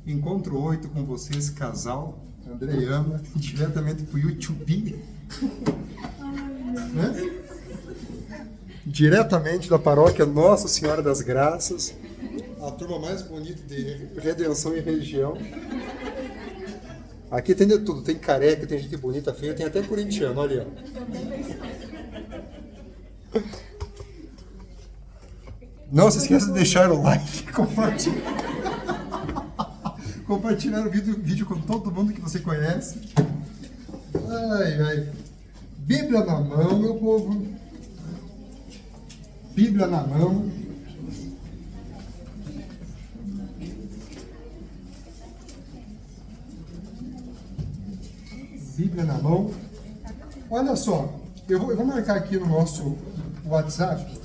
Encontro 8 com vocês, casal, André e Ana, diretamente pro YouTube. Né? Diretamente da paróquia Nossa Senhora das Graças, a turma mais bonita de Redenção e região. Aqui tem de tudo, tem careca, tem gente bonita, feia, tem até corintiano, olha aí. Não se esqueça de deixar o like, compartilhar o vídeo com todo mundo que você conhece. Ai, ai. Bíblia na mão, meu povo. Bíblia na mão. Bíblia na mão. Olha só, eu vou marcar aqui no nosso WhatsApp.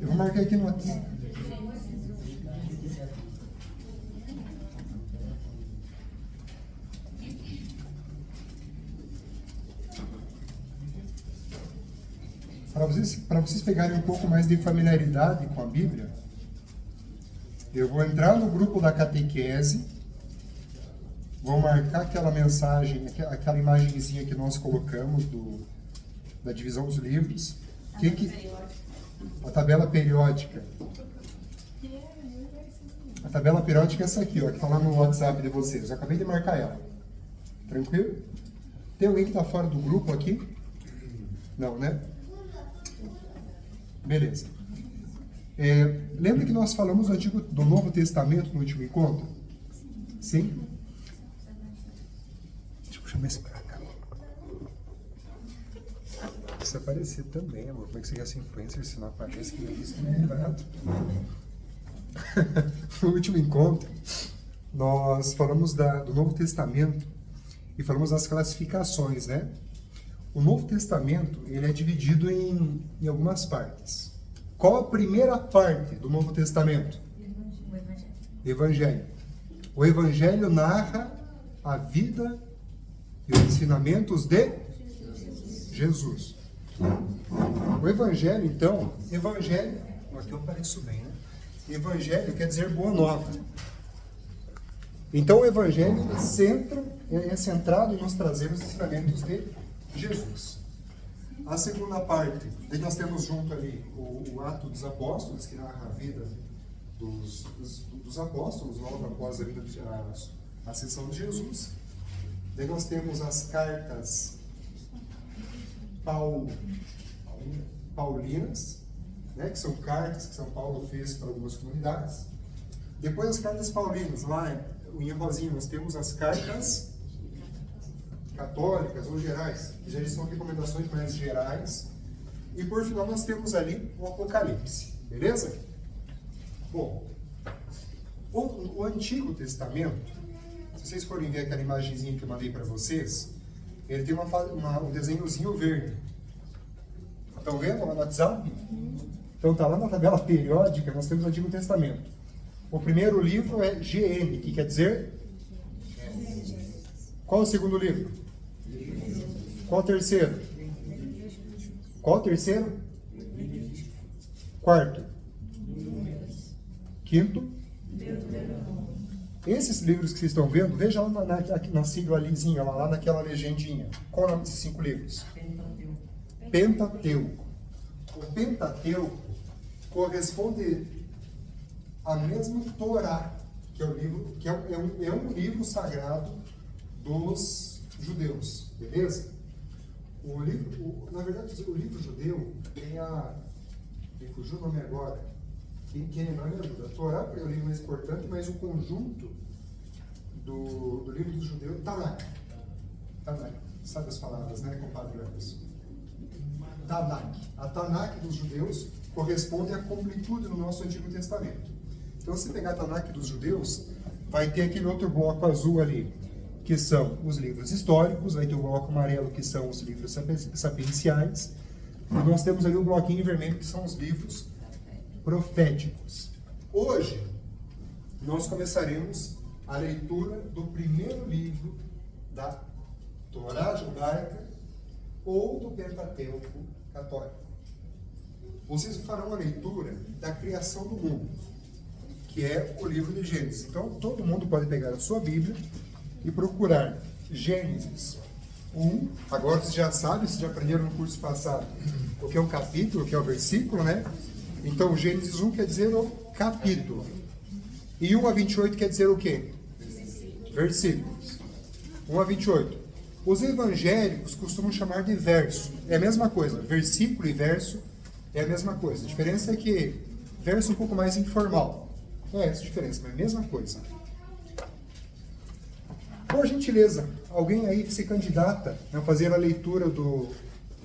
Eu vou marcar aqui no WhatsApp. Para vocês pegarem um pouco mais de familiaridade com a Bíblia, eu vou entrar no grupo da catequese, vou marcar aquela mensagem, aquela imagenzinha que nós colocamos da divisão dos livros. A tabela periódica. A tabela periódica é essa aqui, ó, que está lá no WhatsApp de vocês. Eu acabei de marcar ela. Tranquilo? Tem alguém que está fora do grupo aqui? Não, né? Beleza. Lembra que nós falamos do Novo Testamento no último encontro? Sim? Deixa eu chamar esse pra cá. Precisa aparecer também, amor. Como é que você quer ser influencer se não aparece que isso não é barato? No último encontro, nós falamos do Novo Testamento e falamos das classificações, né? O Novo Testamento, ele é dividido em algumas partes. Qual a primeira parte do Novo Testamento? O Evangelho. Evangelho. O Evangelho narra a vida e os ensinamentos de Jesus. O Evangelho, então, Evangelho, aqui eu pareço bem, né? Evangelho quer dizer boa nova. Então o Evangelho é centrado em nos trazer os ensinamentos de Jesus. A segunda parte, daí nós temos junto ali o Ato dos Apóstolos, que narra a vida dos apóstolos, logo após a ascensão de Jesus. Daí nós temos as cartas paulinas, né, que são cartas que São Paulo fez para algumas comunidades. Depois as cartas paulinas, lá em rosinha, nós temos as cartas católicas ou gerais, que já são recomendações mais gerais. E por final nós temos ali o Apocalipse, beleza? Bom, o Antigo Testamento, se vocês forem ver aquela imagenzinha que eu mandei para vocês, ele tem um desenhozinho verde. Estão vendo lá no WhatsApp? Então está lá na tabela periódica, nós temos o Antigo Testamento. O primeiro livro é GN, que quer dizer? Qual o segundo livro? Qual o terceiro? Qual o terceiro? Quarto? Quinto? Esses livros que vocês estão vendo, veja lá na sigla alizinha, lá naquela legendinha. Qual é o nome desses 5 livros? Pentateuco. O Pentateuco corresponde à mesma Torá, que é o livro, que é um livro sagrado dos judeus, beleza? Na verdade, o livro judeu tem me fugiu o nome agora. Quem lembrar me ajuda. A Torá é o livro mais importante, mas o conjunto do livro do judeu, Tanakh. Sabe as palavras, né, compadre Leandro? Tanakh. A Tanakh dos judeus corresponde à completude no nosso Antigo Testamento. Então, se pegar a Tanakh dos judeus, vai ter aquele outro bloco azul ali, que são os livros históricos, vai ter o bloco amarelo, que são os livros sapienciais, e nós temos ali o bloquinho vermelho, que são os livros proféticos. Hoje, nós começaremos a leitura do primeiro livro da Torá judaica ou do Pentateuco católico. vocês farão a leitura da criação do mundo, que é o livro de Gênesis. Então, todo mundo pode pegar a sua Bíblia e procurar Gênesis 1. Agora vocês já sabem, vocês já aprenderam no curso passado o que é o capítulo, o que é o versículo, né? Então, Gênesis 1 quer dizer o capítulo. E 1 a 28 quer dizer o quê? Versículos. 1 a 28. Os evangélicos costumam chamar de verso. É a mesma coisa. Versículo e verso é a mesma coisa. A diferença é que verso é um pouco mais informal. Não é essa a diferença, mas é a mesma coisa. Por gentileza, alguém aí se candidata a fazer a leitura do...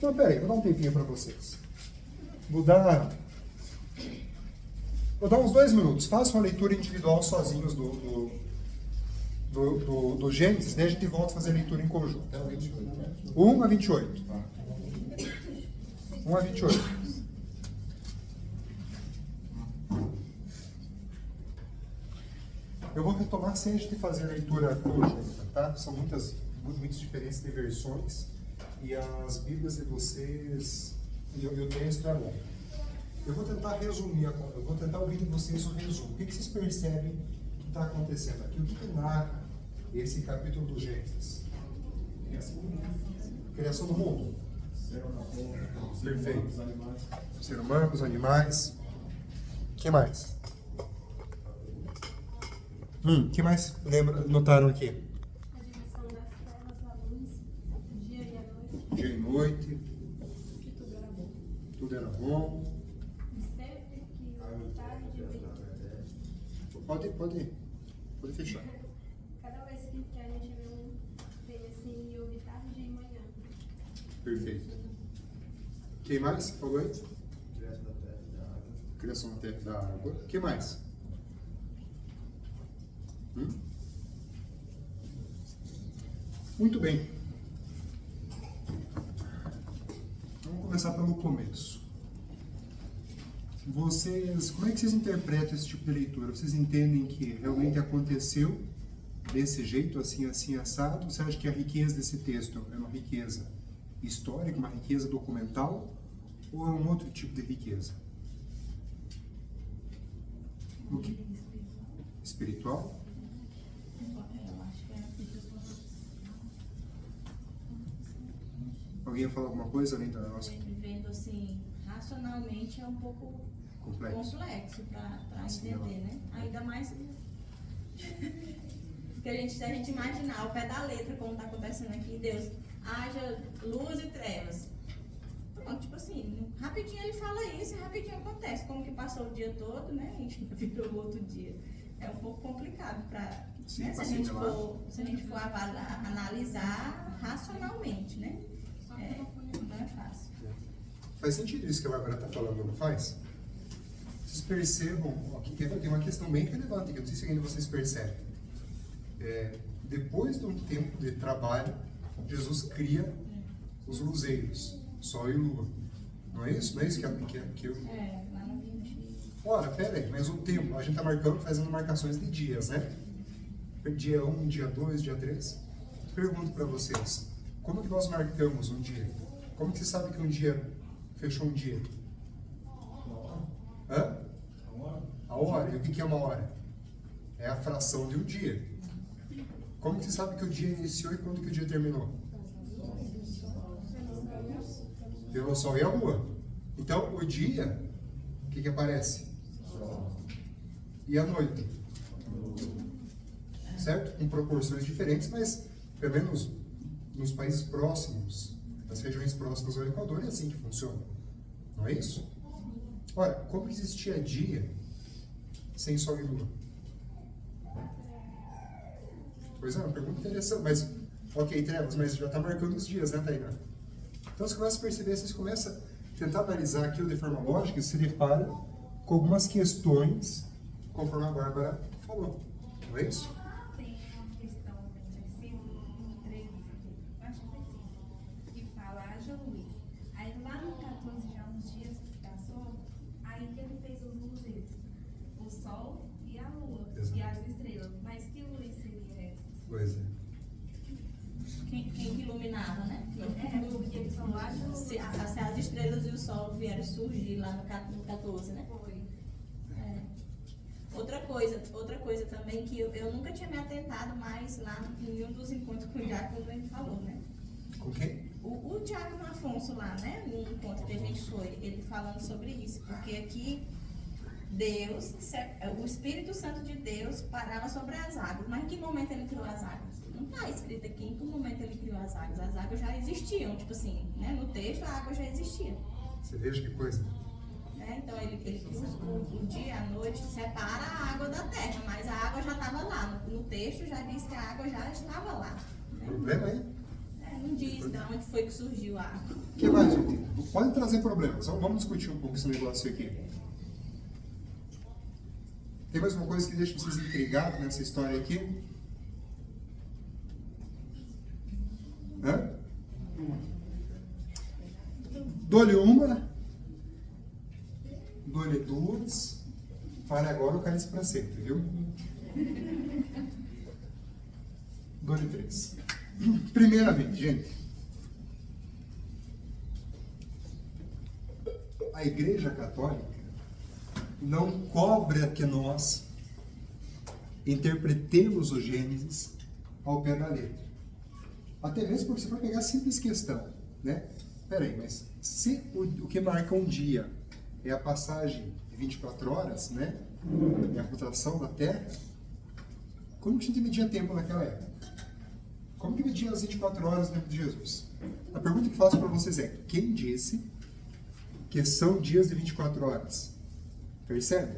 Não, peraí, vou dar um tempinho para vocês. Vou dar uns 2 minutos. Façam a leitura individual sozinhos do Gênesis, daí a gente volta a fazer a leitura em conjunto. 1 a 28. 1 a 28. Eu vou retomar sem a gente fazer a leitura conjunta, tá? São muitas diferenças de versões e as Bíblias de vocês e o texto é bom. Eu vou tentar resumir, eu vou tentar ouvir de vocês o resumo. O que vocês percebem que está acontecendo aqui? O que narra esse capítulo do Gênesis? Criação do mundo. Perfeito. O ser humano, os animais. O que mais? O que mais notaram aqui? A divisão das trevas da luz, dia e a noite. Dia e noite. Que tudo era bom. Tudo era bom. E sempre que o tarde de Pode fechar. cada vez que a gente vê assim, e ouve tarde e manhã. Perfeito. Quem mais? Falou aí? Criação da terra e da água. Criação da terra e da água. O que mais? Muito bem. Vamos começar pelo começo. Como é que vocês interpretam esse tipo de leitura? Vocês entendem que realmente aconteceu desse jeito, assim, assado? Você acha que a riqueza desse texto é uma riqueza histórica, uma riqueza documental? Ou é um outro tipo de riqueza? O que? Espiritual? Eu acho que é Alguém ia falar alguma coisa além da nossa? vivendo assim, racionalmente é um pouco complexo para entender, né? Ainda mais que se a gente imaginar ao pé da letra como está acontecendo aqui, Deus, haja luz e trevas. Pronto, tipo assim, rapidinho ele fala isso e rapidinho acontece. Como que passou o dia todo, né? A gente virou o outro dia. É um pouco complicado para, né? Se a gente for avaliar, analisar racionalmente, né? Não é fácil. Faz sentido isso que a Bárbara está falando, não faz? Vocês percebam, aqui tem uma questão bem relevante, que eu não sei se ainda vocês percebem. Depois de um tempo de trabalho, Jesus cria os luzeiros, Sol e Lua. Não é isso? Não é isso que eu... Lá no 20. Ora, pera aí, mas o tempo, a gente está fazendo marcações de dias, né? Dia 1, dia 2, dia 3. Pergunto para vocês, como que nós marcamos um dia? Como que você sabe que um dia fechou um dia? Hã? A hora. E o que é uma hora? É a fração de um dia. Como que você sabe que o dia iniciou e quando que o dia terminou? Pelo Sol e a Lua. Então, o dia, o que aparece? E a noite? Certo? Com proporções diferentes, mas pelo menos nos países próximos, nas regiões próximas ao Equador, é assim que funciona. Não é isso? Ora, como que existia dia sem Sol e Lua? Pois é, uma pergunta interessante, mas, ok, trevas, mas já está marcando os dias, né, Tainá? Então você começa a perceber, vocês começam a tentar analisar aquilo de forma lógica e se depara com algumas questões, conforme a Bárbara falou. Não é isso? Tem uma questão no versículo 13, acho que foi assim, que fala, haja luz. Aí lá no 14, já uns dias que passou, aí que ele fez os luzeiros, o sol e a lua, Exato. e as estrelas. Mas que luz seria essa? Pois é. Quem que iluminava, né? Porque ele falou, haja luz. Se as estrelas e o sol vieram surgir lá no 14, né? Foi. É. Outra coisa também que eu nunca tinha me atentado mais lá em um dos encontros que o Diácono ele falou, né? Com quem? O Diácono Afonso lá, né? No encontro que a gente foi, ele falando sobre isso, porque aqui Deus, o Espírito Santo de Deus parava sobre as águas, mas em que momento ele criou as águas? Não está escrito aqui em que momento ele criou as águas já existiam, tipo assim, né? No texto a água já existia. Você veja que coisa. Né? Então ele o dia, a noite, separa a água da terra, mas a água já estava lá. No texto já diz que a água já estava lá. Né? Problema aí? Não diz de onde foi que surgiu a água. O que mais, gente? Pode trazer problemas. Vamos discutir um pouco esse negócio aqui. Tem mais uma coisa que deixa vocês intrigados nessa história aqui? Hã? Dou-lhe uma, dou-lhe duas, fale agora o cálice para sempre, viu? Dou-lhe três. Primeiramente, gente, a Igreja Católica não cobra que nós interpretemos o Gênesis ao pé da letra. Até mesmo porque você vai pegar a simples questão, né? Peraí, mas se o que marca um dia é a passagem de 24 horas, né? É a rotação da Terra, como que a gente media tempo naquela época? Como que media as 24 horas no tempo de Jesus? A pergunta que faço para vocês é, quem disse que são dias de 24 horas? Percebe?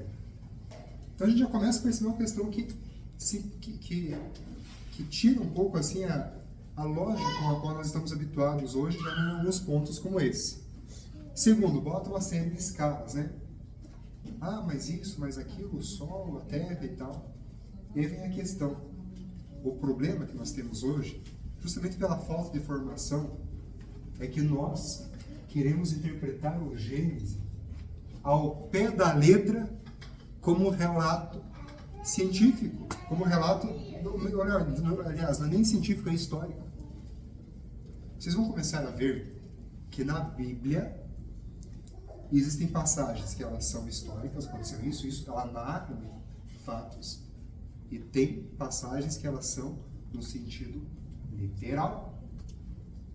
Então a gente já começa a perceber uma questão que tira um pouco assim a lógica com a qual nós estamos habituados hoje, já em alguns pontos como esse. Segundo, bota uma série de escalas, né? Ah, mas isso, mas aquilo, o Sol, a Terra e tal. E aí vem a questão. O problema que nós temos hoje, justamente pela falta de formação, é que nós queremos interpretar o Gênesis ao pé da letra como relato científico, como relato, aliás, não é nem científico, é histórico. Vocês vão começar a ver que na Bíblia existem passagens que elas são históricas, aconteceu isso, ela narra fatos, e tem passagens que elas são no sentido literal.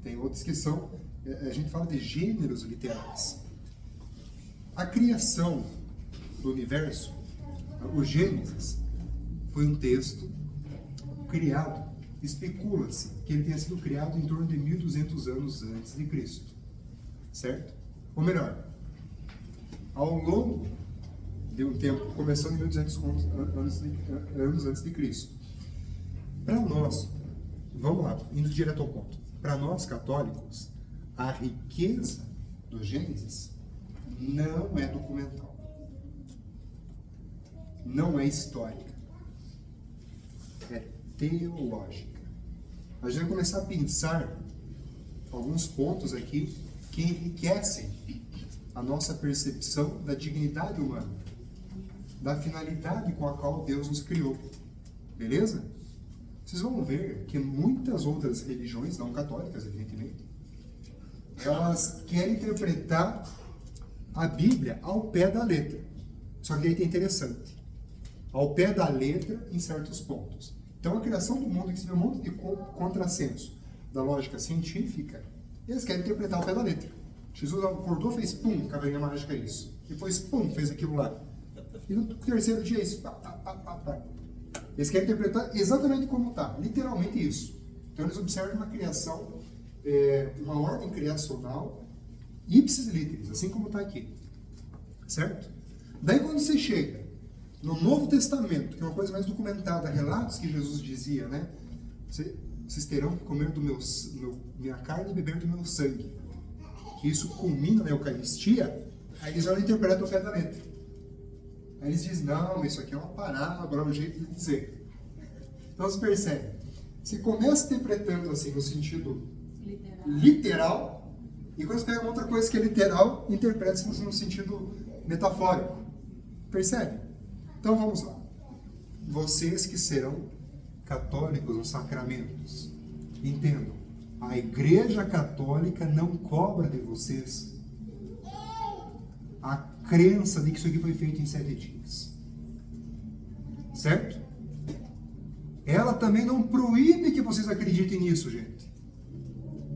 Tem outras que são, a gente fala de gêneros literais. A criação do universo, o Gênesis, foi um texto criado, especula-se que ele tenha sido criado em torno de 1200 anos antes de Cristo, certo? Ou melhor, ao longo de um tempo, começando em 1200 anos antes de Cristo. Para nós, vamos lá, indo direto ao ponto, para nós católicos, a riqueza do Gênesis não é documental, não é histórica, é teológica. A gente vai começar a pensar alguns pontos aqui que enriquecem a nossa percepção da dignidade humana, da finalidade com a qual Deus nos criou. Beleza? Vocês vão ver que muitas outras religiões, não católicas, evidentemente, elas querem interpretar a Bíblia ao pé da letra. Só que aí é interessante. Ao pé da letra em certos pontos. Então a criação do mundo, que se vê um monte de contrassenso da lógica científica, eles querem interpretar ao pé da letra. Jesus acordou, fez pum, caveirinha mágica, isso. Depois pum, fez aquilo lá. E no terceiro dia isso. Eles querem interpretar exatamente como está, literalmente isso. Então eles observam uma criação, uma ordem criacional, ipsis literis, assim como está aqui. Certo? Daí quando você chega no Novo Testamento, que é uma coisa mais documentada, relatos que Jesus dizia, né? Vocês terão que comer minha carne e beber do meu sangue. Que isso culmina na Eucaristia, aí eles vão interpretar o pé da letra. Aí eles dizem, não, isso aqui é uma parábola, é um jeito de dizer. Então você percebe, você começa interpretando assim no sentido literal, e quando você pega outra coisa que é literal, interpreta-se no sentido metafórico. Percebe? Então vamos lá. Vocês que serão católicos nos sacramentos, entendam. A Igreja Católica não cobra de vocês a crença de que isso aqui foi feito em 7 dias. Certo? Ela também não proíbe que vocês acreditem nisso, gente.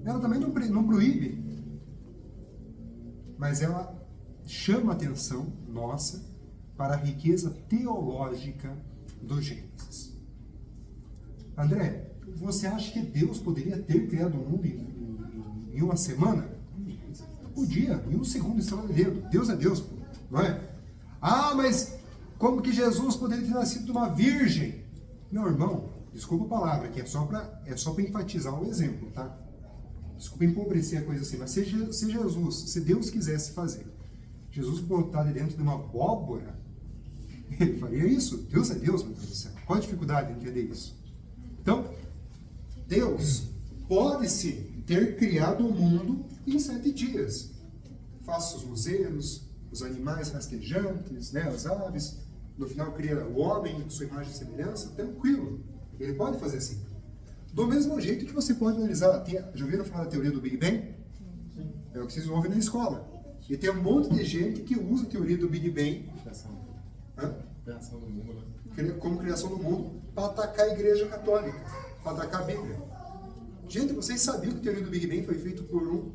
Ela também não proíbe. Mas ela chama a atenção nossa para a riqueza teológica do Gênesis. André, você acha que Deus poderia ter criado o mundo em uma semana? Podia, em um segundo estalo de dedo. Deus é Deus, não é? Ah, mas como que Jesus poderia ter nascido de uma virgem? Meu irmão, desculpa a palavra, que é só para enfatizar um exemplo, tá? Desculpa empobrecer a coisa assim, mas se Jesus, se Deus quisesse fazer, Jesus botar de dentro de uma abóbora, ele faria isso? Deus é Deus, meu Deus do céu. Qual a dificuldade de entender isso? Então, Deus pode sim ter criado o mundo em 7 dias. Faça os luzeiros, os animais rastejantes, né, as aves. No final cria o homem, sua imagem e semelhança. Tranquilo. Ele pode fazer assim. Do mesmo jeito que você pode analisar. Já ouviram falar da teoria do Big Bang? É o que vocês ouvem na escola. E tem um monte de gente que usa a teoria do Big Bang. Criação do mundo, né? Como criação do mundo, para atacar a Igreja Católica, para atacar a Bíblia. Gente, vocês sabiam que a teoria do Big Bang foi feita por um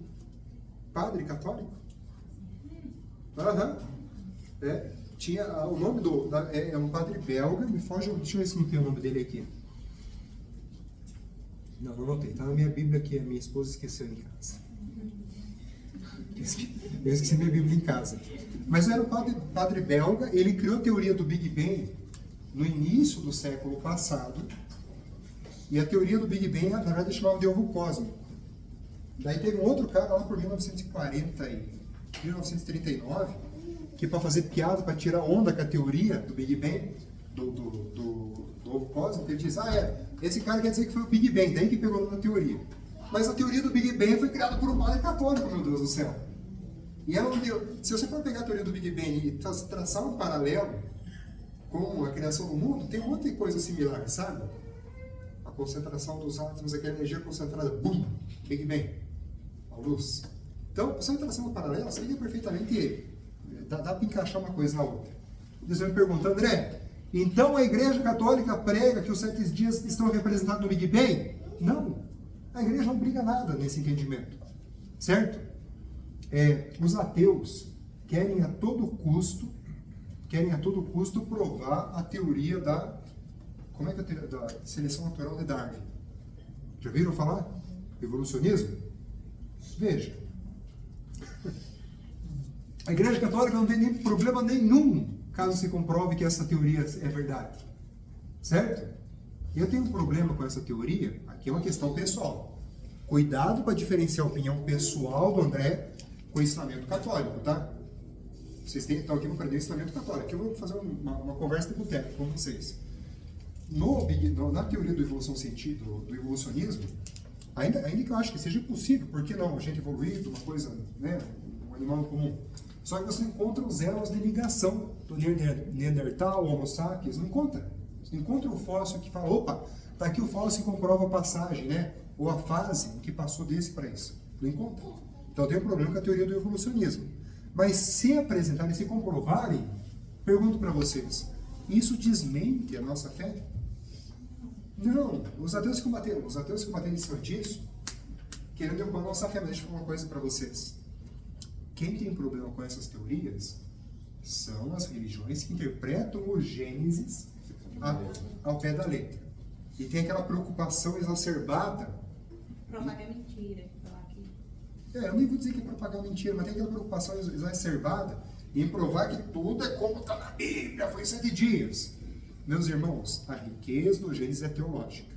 padre católico? Aham. Tinha o nome é um padre belga, deixa eu ver se não tem o nome dele aqui. Não notei, está na minha Bíblia que a minha esposa esqueceu em casa. Eu esqueci minha Bíblia em casa. Mas era um padre belga, ele criou a teoria do Big Bang no início do século passado. E a teoria do Big Bang, na verdade, chamava de ovo cósmico. Daí teve um outro cara lá por 1939, que para fazer piada, para tirar onda com a teoria do Big Bang, do ovo cósmico, ele disse, esse cara quer dizer que foi o Big Bang, daí que pegou na teoria. Mas a teoria do Big Bang foi criada por um padre católico, meu Deus do céu. E ela não deu. Se você for pegar a teoria do Big Bang e traçar um paralelo com a criação do mundo, tem um monte de coisa similar, sabe? A concentração dos átomos, aquela energia concentrada, bum, Big Bang, a luz. Então, se você traçar um paralelo, você liga perfeitamente, dá para encaixar uma coisa na outra. Você me pergunta, André, então a Igreja Católica prega que os 7 dias estão representados no Big Bang? Não. A igreja não briga nada nesse entendimento, certo? Os ateus querem a todo custo provar a teoria da seleção natural de Darwin. Já viram falar? Evolucionismo? Veja, a Igreja Católica não tem nem problema nenhum caso se comprove que essa teoria é verdade, certo? Eu tenho um problema com essa teoria, aqui é uma questão pessoal. Cuidado para diferenciar a opinião pessoal do André com o ensinamento católico, tá? Vocês estão aqui para aprender o ensinamento católico. Aqui eu vou fazer uma conversa de boteco com vocês. Na teoria do evolucionismo, ainda que eu acho que seja possível, por que não? A gente evoluir de uma coisa, né, um animal comum. Só que você encontra os elos de ligação do Neandertal, Homo sapiens, não encontra. Você encontra o fóssil que fala, opa, tá aqui o fóssil que comprova a passagem, né? Ou a fase que passou desse para isso. Não encontra. Então tem um problema com a teoria do evolucionismo. Mas se apresentarem, se comprovarem, pergunto para vocês, isso desmente a nossa fé? Não. Os ateus que combateram em cima disso, querendo derrubar a nossa fé. Mas deixa eu falar uma coisa para vocês. Quem tem problema com essas teorias são as religiões que interpretam o Gênesis ao pé da letra. E tem aquela preocupação exacerbada. Propagar mentira. Eu nem vou dizer que é propagar mentira, mas tem aquela preocupação exacerbada em provar que tudo é como está na Bíblia, foi 7 dias. Meus irmãos, a riqueza do Gênesis é teológica.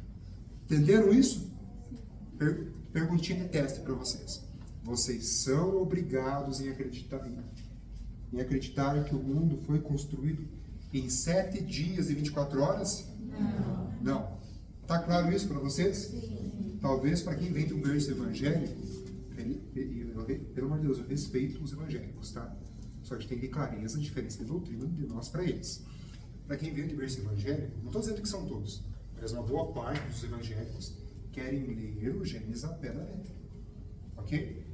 Entenderam isso? Perguntinha de teste para vocês. Vocês são obrigados em acreditar que o mundo foi construído em 7 dias e 24 horas? Não. Tá claro isso para vocês? Sim. Talvez para quem vem de um berço evangélico, pelo amor de Deus, eu respeito os evangélicos, tá? Só que tem que ter clareza a diferença de doutrina de nós para eles. Para quem vem de berço evangélico, não estou dizendo que são todos, mas uma boa parte dos evangélicos querem ler o Gênesis a pé da letra. Ok?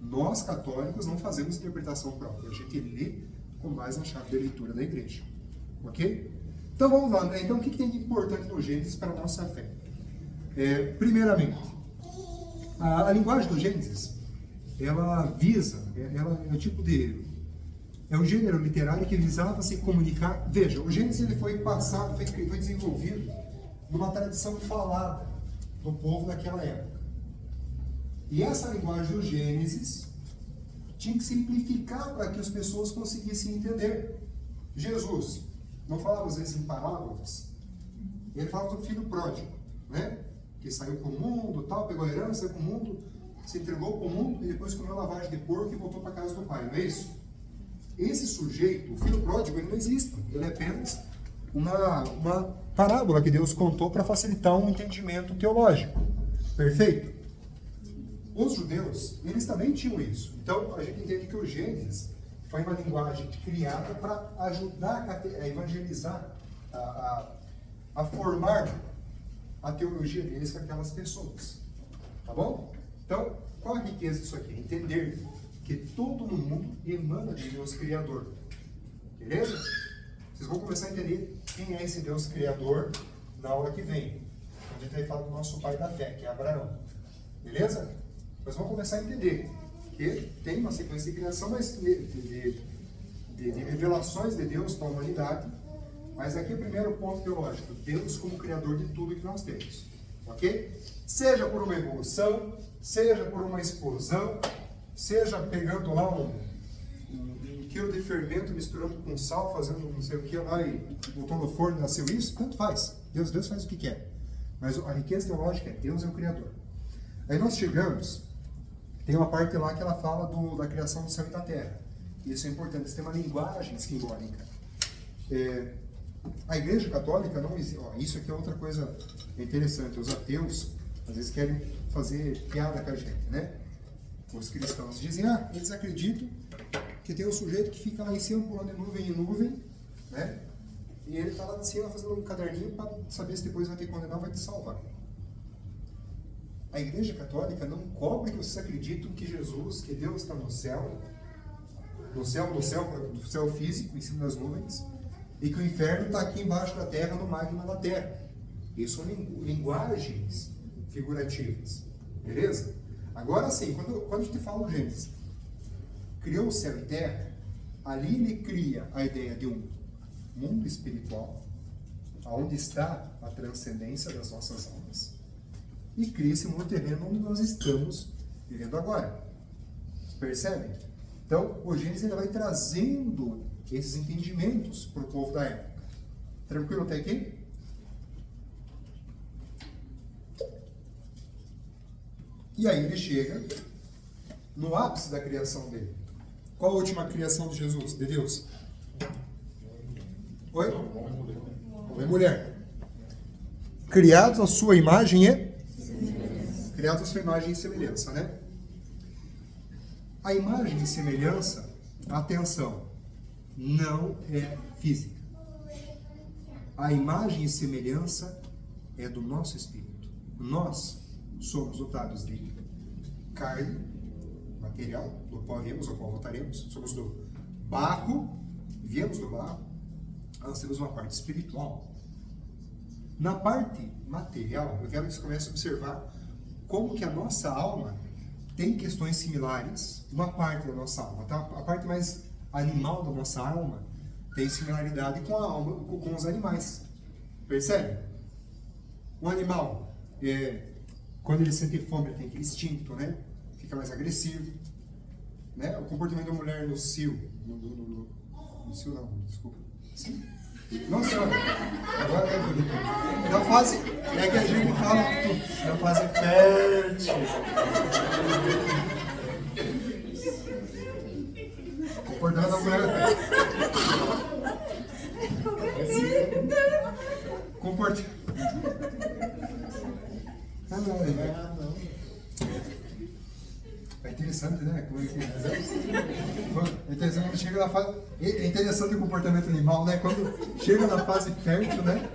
Nós, católicos, não fazemos interpretação própria. A gente lê com base na chave de leitura da igreja. Ok? Então vamos lá, né? Então o que tem de importante no Gênesis para a nossa fé? Primeiramente, a linguagem do Gênesis, ela visa, ela é um tipo de... É um gênero literário que visava se comunicar. Veja, o Gênesis ele foi passado, foi desenvolvido numa tradição falada do povo daquela época. E essa linguagem do Gênesis tinha que simplificar para que as pessoas conseguissem entender. Jesus não falava às vezes em parábolas, ele falava do filho pródigo, né? Que saiu para o mundo, tal, pegou a herança, saiu para o mundo, se entregou para o mundo e depois comeu lavagem de porco e voltou para a casa do pai, não é isso? Esse sujeito, o filho pródigo, ele não existe. Ele é apenas uma parábola que Deus contou para facilitar um entendimento teológico. Perfeito? Os judeus, eles também tinham isso. Então, a gente entende que o Gênesis foi uma linguagem criada para ajudar a evangelizar, a formar a teologia deles com aquelas pessoas. Tá bom? Então, qual a riqueza disso aqui? Entender que todo mundo emana de Deus Criador. Beleza? Vocês vão começar a entender quem é esse Deus Criador na aula que vem. A gente vai falar do nosso pai da fé, que é Abraão. Beleza? Mas vamos começar a entender que tem uma sequência de criação, mas de revelações de Deus para a humanidade. Mas aqui é o primeiro ponto teológico. Deus como Criador de tudo que nós temos. Ok? Seja por uma evolução, seja por uma explosão, seja pegando lá um quilo de fermento, misturando com sal, fazendo não sei o que lá e botou no forno e nasceu isso, tanto faz. Deus faz o que quer. Mas a riqueza teológica é Deus é o Criador. Aí nós chegamos, tem uma parte lá que ela fala da criação do céu e da terra. Isso é importante, isso tem uma linguagem simbólica. A Igreja Católica não existe. Isso aqui é outra coisa interessante. Os ateus, às vezes, querem fazer piada com a gente, né? Os cristãos dizem, eles acreditam que tem um sujeito que fica lá em cima pulando de nuvem em nuvem, né? E ele está lá em cima fazendo um caderninho para saber se depois vai te condenar ou vai te salvar. A Igreja Católica não cobra que vocês acreditam que Jesus, que Deus está no céu físico, em cima das nuvens, e que o inferno está aqui embaixo da terra, no magma da terra. Isso são linguagens figurativas. Beleza? Agora sim, quando a gente fala do Gênesis, criou o céu e terra, ali ele cria a ideia de um mundo espiritual, onde está a transcendência das nossas almas, e cria esse mundo terreno onde nós estamos vivendo agora. Percebem? Então, o Gênesis ele vai trazendo esses entendimentos para o povo da época. Tranquilo até aqui? E aí ele chega no ápice da criação dele. Qual a última criação de Jesus, de Deus? Oi? Homem e mulher. Criados à sua imagem e... Criados à sua imagem e semelhança, né? A imagem e semelhança, atenção, não é física. A imagem e semelhança é do nosso espírito. Nós somos dotados de carne, material, do pó viemos, ao pó voltaremos. Somos do barro, viemos do barro. Nós temos uma parte espiritual. Na parte material, eu quero que você comece a observar como que a nossa alma tem questões similares. Uma parte da nossa alma, tá? A parte mais animal da nossa alma tem similaridade com a alma, com os animais. Percebe? Um animal, quando ele sente fome, ele tem aquele instinto, né? Fica mais agressivo, né? O comportamento da mulher no cio, no cio não, desculpa. Sim. Nossa, agora é bonito. Na fase, é que a gente fala na fase fértil. Comportamento da mulher. Comportamento. Não. É interessante, né? Como é que é interessante quando chega na fase. É interessante o comportamento animal, né? Quando chega na fase fértil, né?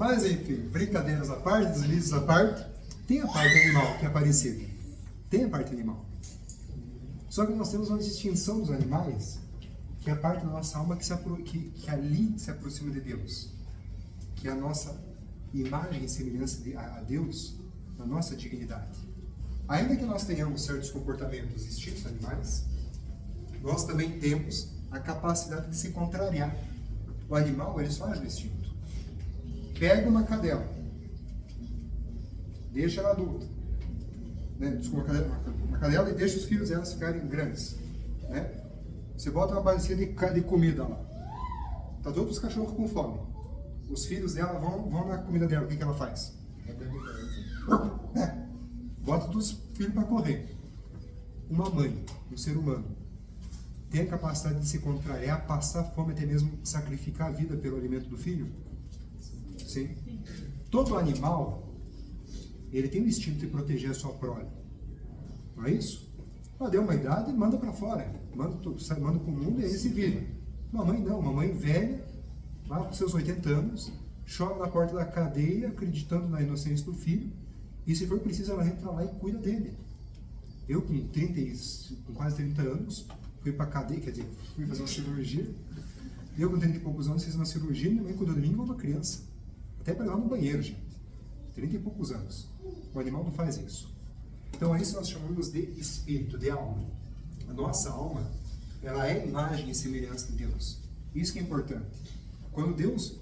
Mas enfim, brincadeiras à parte, deslizes à parte, tem a parte animal que é parecida. Tem a parte animal. Só que nós temos uma distinção dos animais, que é a parte da nossa alma que ali se aproxima de Deus. Que é a nossa imagem e semelhança a Deus, na nossa dignidade. Ainda que nós tenhamos certos comportamentos instintos animais, nós também temos a capacidade de se contrariar. O animal, ele só age no instinto. Pega uma cadela, deixa ela adulta, né? Desculpa, uma cadela e deixa os filhos delas ficarem grandes, né? Você bota uma bacia de comida lá, tá todos os cachorros com fome, os filhos dela vão na comida dela, o que ela faz? Bota todos os filhos para correr. Uma mãe, um ser humano, tem a capacidade de se contrariar, passar fome, até mesmo sacrificar a vida pelo alimento do filho? Sim. Todo animal, ele tem o instinto de proteger a sua prole. Não é isso? Deu uma idade, manda para fora. Manda para o mundo e aí se vira. Mamãe não, mamãe velha, lá com seus 80 anos, chora na porta da cadeia, acreditando na inocência do filho, e se for preciso ela entra lá e cuida dele. Eu com quase 30 anos, fui para a cadeia, quer dizer, fui fazer uma cirurgia. Eu com 30 e poucos anos fiz uma cirurgia, minha mãe cuidou de mim igual uma criança. Até para ir lá no banheiro, gente. 30 e poucos anos. O animal não faz isso. Então, isso nós chamamos de espírito, de alma. A nossa alma, ela é imagem e semelhança de Deus. Isso que é importante. Quando Deus,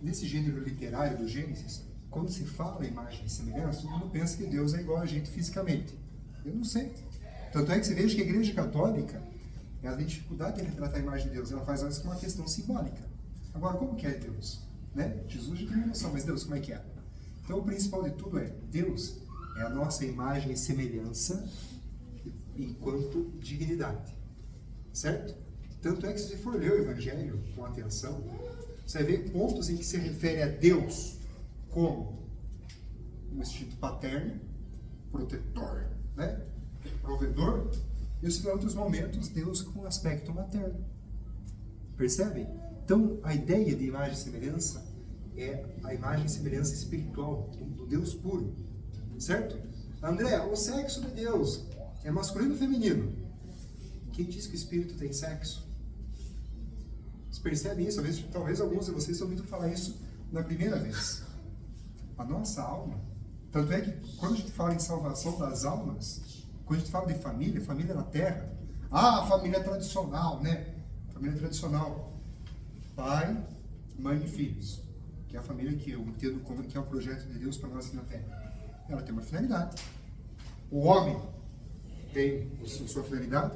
nesse gênero literário do Gênesis, quando se fala imagem e semelhança, todo mundo pensa que Deus é igual a gente fisicamente. Eu não sei. Tanto é que você veja que a Igreja Católica, ela tem dificuldade de retratar a imagem de Deus. Ela faz isso com uma questão simbólica. Agora, como que é Deus? Né? Jesus já tem uma noção, mas Deus, como é que é? Então, o principal de tudo é, Deus é a nossa imagem e semelhança enquanto dignidade. Certo? Tanto é que se você for ler o Evangelho com atenção, você vai ver pontos em que se refere a Deus como um instinto paterno, protetor, né? Provedor, e os outros momentos Deus com um aspecto materno. Percebem? Então, a ideia de imagem e semelhança é a imagem e semelhança espiritual do Deus puro, certo? André, o sexo de Deus é masculino ou feminino? Quem diz que o espírito tem sexo? Vocês percebem isso? Talvez alguns de vocês tenham ouvido falar isso na primeira vez. A nossa alma, tanto é que quando a gente fala em salvação das almas, quando a gente fala de família, família na terra, a família tradicional, né? Família tradicional, pai, mãe e filhos, que é a família que eu entendo como que é o projeto de Deus para nós aqui na terra. Ela tem uma finalidade. O homem tem a sua finalidade,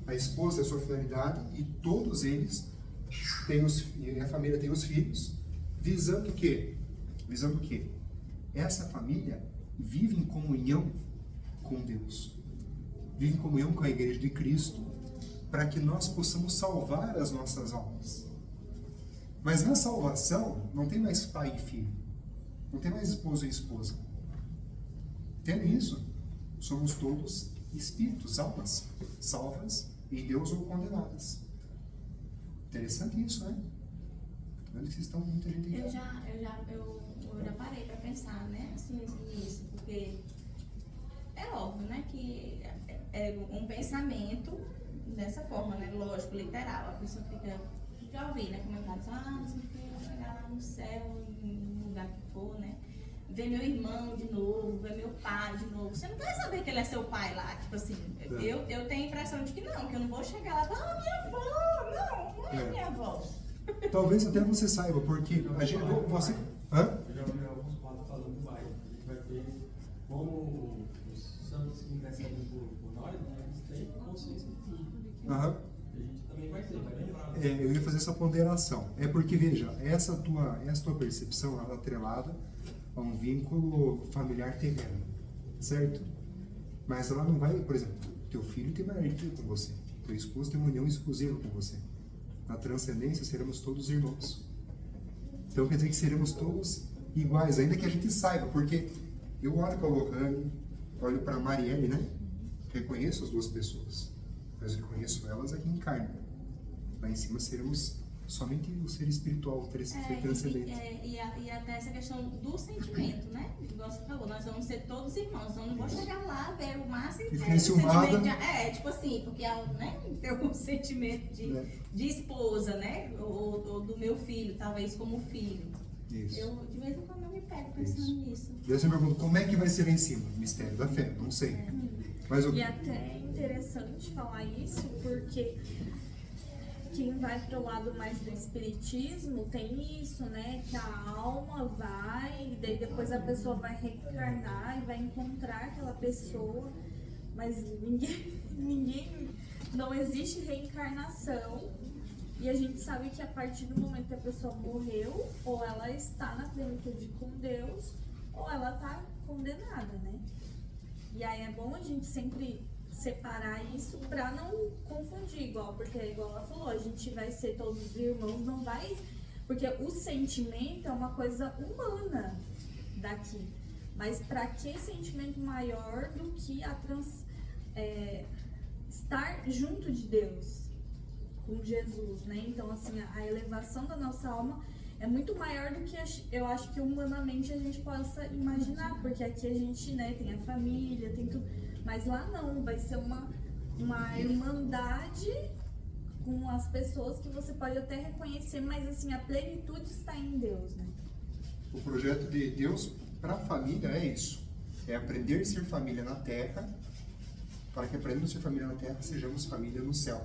a esposa tem a sua finalidade, e todos eles têm a família tem os filhos, visando o quê? Visando o quê? Essa família vive em comunhão com Deus, vive em comunhão com a Igreja de Cristo, para que nós possamos salvar as nossas almas. Mas na salvação não tem mais pai e filho, não tem mais esposo e esposa. Entendem isso? Somos todos espíritos, almas, salvas em Deus ou condenadas. Interessante isso, né? Tô vendo que vocês estão com muita gente aí. Eu já parei para pensar, né, assim, nisso, porque é óbvio, né, que é um pensamento dessa forma, né, lógico, literal. A pessoa fica, já ouvi, né, comentários, não sei o que, eu vou chegar lá no céu, em lugar que for, né, ver meu irmão de novo, ver meu pai de novo. Você não vai saber que ele é seu pai lá, tipo assim, eu tenho a impressão de que eu não vou chegar lá e falar, minha avó, não é minha avó. Talvez até você saiba, porque a gente, você... Hã? Eu já ouvi alguns padres falando que a gente vai ter, como os santos que intercedem por nós, né, eles têm consciência de tudo. Aham. A gente também vai lembrar. Eu ia fazer essa ponderação. É porque, veja, essa tua percepção ela é atrelada a um vínculo familiar terreno, certo? Mas ela não vai, por exemplo, teu filho tem uma hierarquia com você, teu esposo tem uma união exclusiva com você. Na transcendência seremos todos irmãos. Então quer dizer que seremos todos iguais, ainda que a gente saiba, porque eu olho para a Lohane, olho para a Marielle, né? Reconheço as duas pessoas, mas reconheço elas aqui em carne. Lá em cima seremos Somente o ser espiritual, o ser transcendente. E até essa questão do sentimento, né? Igual você falou, nós vamos ser todos irmãos. Eu não vou chegar lá, ver o máximo e ter o sentimento tipo assim, porque né, ter um sentimento de esposa, né? Ou do meu filho, talvez como filho. Isso. Eu, de vez em quando, eu me pego pensando nisso. Deus me pergunta, como é que vai ser lá em cima? Mistério da fé, não sei. Mas E até é interessante falar isso, porque quem vai para o lado mais do espiritismo tem isso, né? Que a alma vai, e daí depois a pessoa vai reencarnar e vai encontrar aquela pessoa, mas ninguém não existe reencarnação. E a gente sabe que a partir do momento que a pessoa morreu, ou ela está na plenitude com Deus, ou ela está condenada, né? E aí é bom a gente sempre separar isso pra não confundir, porque igual ela falou, a gente vai ser todos irmãos, não vai... Porque o sentimento é uma coisa humana daqui. Mas pra que sentimento maior do que estar junto de Deus? Com Jesus, né? Então, assim, a elevação da nossa alma é muito maior do que eu acho que humanamente a gente possa imaginar, porque aqui a gente, né, tem a família, tem tudo, mas lá não, vai ser uma irmandade com as pessoas que você pode até reconhecer, mas assim, a plenitude está em Deus, né? o projeto de Deus para a família é isso, é aprender a ser família na terra, para que aprendendo a ser família na terra, sejamos família no céu.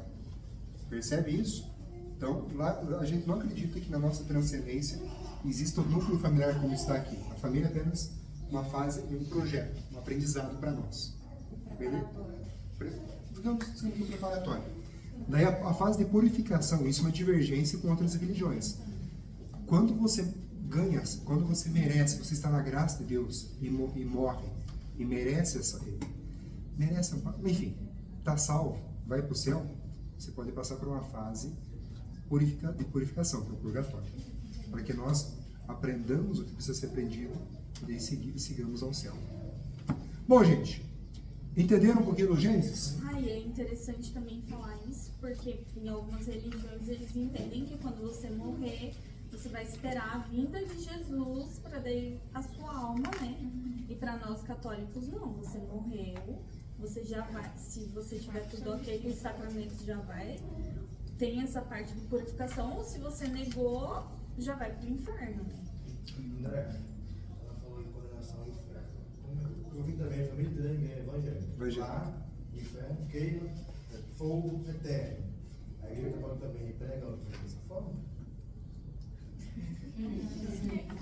Percebe isso? Então, lá, a gente não acredita que na nossa transcendência exista um núcleo familiar como está aqui. A família é apenas uma fase, um projeto, um aprendizado para nós. Digamos que é preparatório. Daí a fase de purificação, isso é uma divergência com outras religiões. Quando você ganha, quando você merece, você está na graça de Deus e morre, e merece enfim, está salvo, vai para o céu, você pode passar por uma fase de purificação, que é o purgatório, para que nós aprendamos o que precisa ser aprendido e sigamos ao céu. Bom, gente, entenderam um pouquinho do Gênesis? E é interessante também falar isso, porque em algumas religiões eles entendem que quando você morrer, você vai esperar a vinda de Jesus para dar a sua alma, né? E para nós católicos não, você morreu, você já vai, se você tiver tudo ok com os sacramentos, já vai, tem essa parte de purificação, ou se você negou, já vai pro inferno, né? André, ela falou em condenação ao inferno. Eu vi também, a família também é evangélica. Lá, inferno, queima, fogo eterno. A igreja católica também prega dessa forma?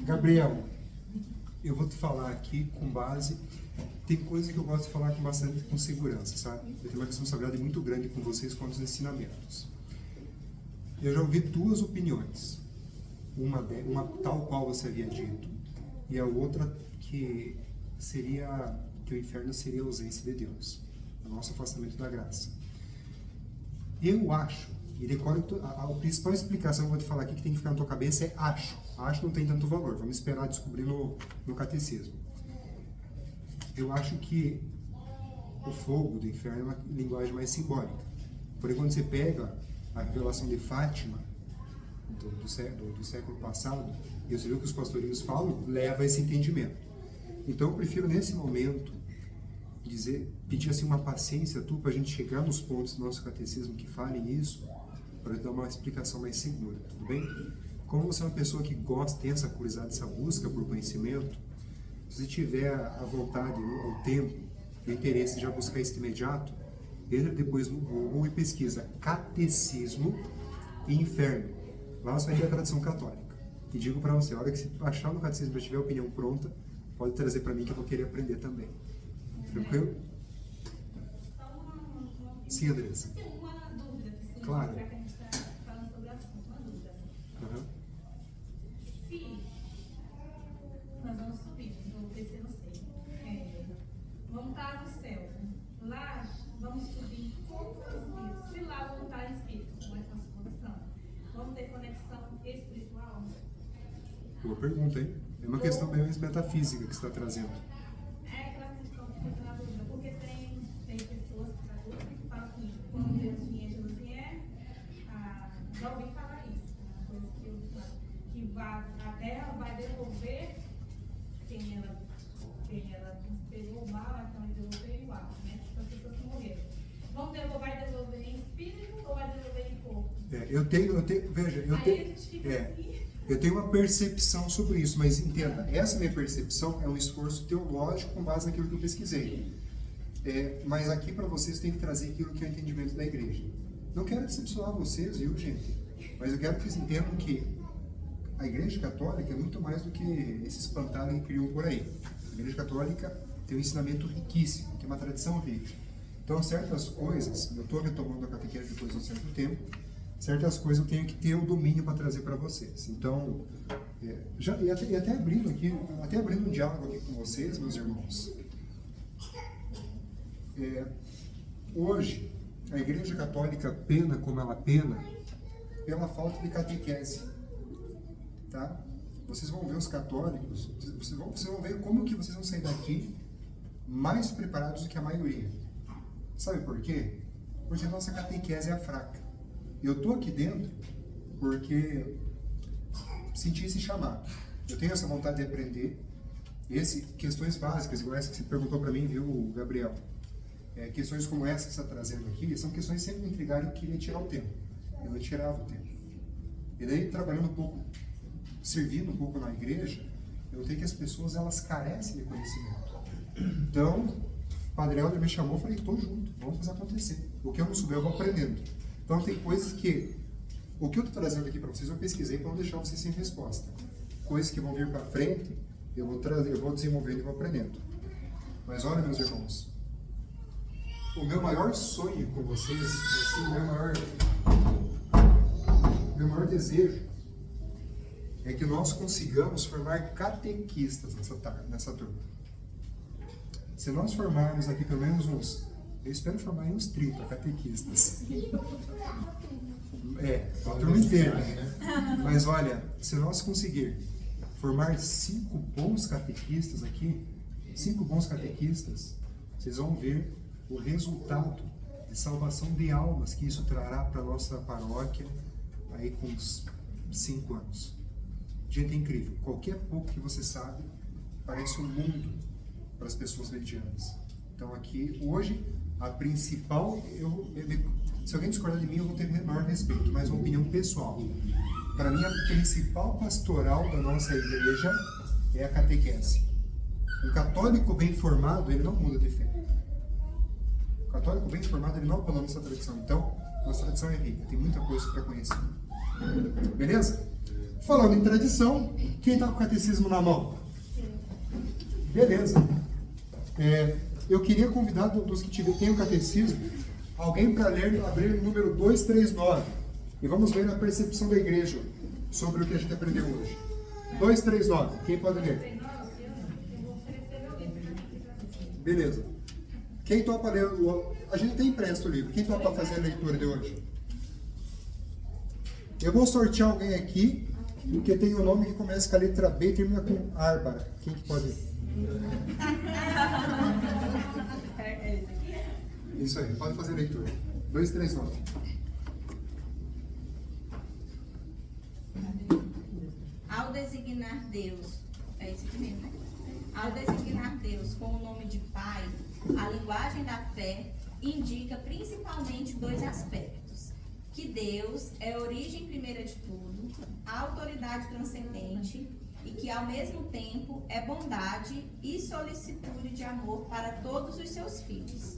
Gabriel, eu vou te falar aqui com base... Tem coisa que eu gosto de falar com segurança, sabe? Eu tenho uma responsabilidade muito grande com vocês quanto aos ensinamentos. Eu já ouvi duas opiniões. Uma tal qual você havia dito, e a outra que o inferno seria a ausência de Deus, o nosso afastamento da graça. Eu acho, e decoro, a principal explicação que eu vou te falar aqui que tem que ficar na tua cabeça é acho. Acho não tem tanto valor, vamos esperar descobrir no catecismo. Eu acho que o fogo do inferno é uma linguagem mais simbólica. Porém, quando você pega a revelação de Fátima, do século passado, e você viu que os pastorinhos falam, leva a esse entendimento. Então, eu prefiro, nesse momento, pedir assim, uma paciência tua para a gente chegar nos pontos do nosso catecismo que falem isso, para dar uma explicação mais segura, tudo bem? Como você é uma pessoa que gosta, tem essa curiosidade, essa busca por conhecimento, se você tiver a vontade, o tempo, o interesse de já buscar isso de imediato, entra depois no Google e pesquisa Catecismo e Inferno. Lá você vai ter a tradição católica. E digo para você, a hora que você achar no Catecismo e tiver a opinião pronta, pode trazer para mim que eu vou querer aprender também. Tranquilo? Sim, Andressa. Tem uma dúvida, que Claro. já que a gente está falando sobre o assunto, uma dúvida. Uhum. Se nós vamos subir no terceiro céu, vamos estar no céu, lá vamos subir como espírito. Se lá vamos estar em espírito, como é a nossa condição, vamos ter conexão espiritual? Boa pergunta, hein? É uma questão meio metafísica que você está trazendo. É aquela questão que fica na dúvida, porque tem pessoas que falam que quando Deus vier, Jesus vier, já ouvi falar isso. Eu tenho uma percepção sobre isso, mas entenda, essa minha percepção é um esforço teológico com base naquilo que eu pesquisei. Mas aqui para vocês tem que trazer aquilo que é o entendimento da igreja. Não quero decepcionar vocês, viu, gente? Mas eu quero que vocês entendam que a igreja católica é muito mais do que esses espantalhos que criam por aí. A igreja católica tem um ensinamento riquíssimo, tem uma tradição rica. Então, certas coisas, eu estou retomando a catequese depois de um certo tempo, certas coisas eu tenho que ter o domínio para trazer para vocês. Então, até abrindo um diálogo aqui com vocês, meus irmãos. Hoje, a Igreja Católica pena como ela pena pela falta de catequese. Tá? Vocês vão ver os católicos, vocês vão ver como que vocês vão sair daqui mais preparados do que a maioria. Sabe por quê? Porque a nossa catequese é fraca. Eu estou aqui dentro porque senti esse chamado. Eu tenho essa vontade de aprender questões básicas, igual essa que você perguntou para mim, viu, Gabriel? Questões como essa que você está trazendo aqui, são questões que sempre me intrigaram e eu queria tirar o tempo. Eu não tirava o tempo. E daí, trabalhando um pouco, servindo um pouco na igreja, eu notei que as pessoas, elas carecem de conhecimento. Então, o Padre Helder me chamou e falei, estou junto, vamos fazer acontecer. O que eu não souber, eu vou aprendendo. Então, tem coisas que, o que eu estou trazendo aqui para vocês, eu pesquisei para não deixar vocês sem resposta. Coisas que vão vir para frente, eu vou desenvolvendo e vou aprendendo. Mas olha, meus irmãos, o meu maior sonho com vocês, assim, o meu maior desejo é que nós consigamos formar catequistas nessa turma. Se nós formarmos aqui pelo menos eu espero formar uns 30 catequistas. A turma inteira. Mas olha, se nós conseguir formar 5 bons catequistas aqui, 5 bons catequistas, vocês vão ver o resultado de salvação de almas que isso trará para a nossa paróquia aí com uns 5 anos. Gente, é incrível. Qualquer pouco que você sabe, parece um mundo para as pessoas medianas. Então aqui, hoje, a principal, se alguém discordar de mim, eu vou ter menor respeito, mas uma opinião pessoal. Para mim, a principal pastoral da nossa igreja é a catequese. Um católico bem formado, ele não muda de fé. O católico bem formado, ele não abandona nossa tradição. Então, nossa tradição é rica, tem muita coisa para conhecer. Beleza? Falando em tradição, quem está com o catecismo na mão? Beleza. Eu queria convidar dos que têm o catecismo, alguém para abrir o número 239. E vamos ver a percepção da igreja sobre o que a gente aprendeu hoje. 239. Quem pode ler? Beleza. Quem topa ler? A gente tem impresso o livro. Quem topa fazer a leitura de hoje? Eu vou sortear alguém aqui, porque tem um nome que começa com a letra B e termina com Árbara. Quem que pode? Isso aí, pode fazer a leitura. 239. Ao designar Deus, é isso aqui mesmo, né? Ao designar Deus com o nome de Pai, a linguagem da fé indica principalmente 2 aspectos: que Deus é a origem primeira de tudo, a autoridade transcendente, e que ao mesmo tempo é bondade e solicitude de amor para todos os seus filhos.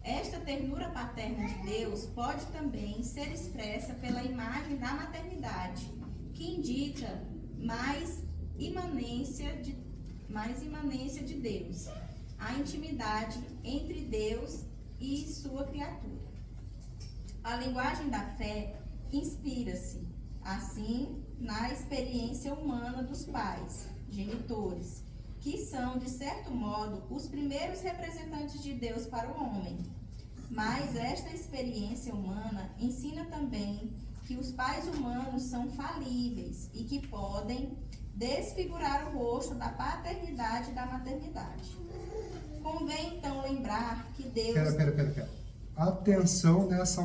Esta ternura paterna de Deus pode também ser expressa pela imagem da maternidade, que indica mais imanência de Deus, a intimidade entre Deus e sua criatura. A linguagem da fé inspira-se, assim, na experiência humana dos pais, genitores, que são, de certo modo, os primeiros representantes de Deus para o homem. Mas esta experiência humana ensina também que os pais humanos são falíveis e que podem desfigurar o rosto da paternidade e da maternidade. Convém, então, lembrar que Deus... Pera. Atenção nessa...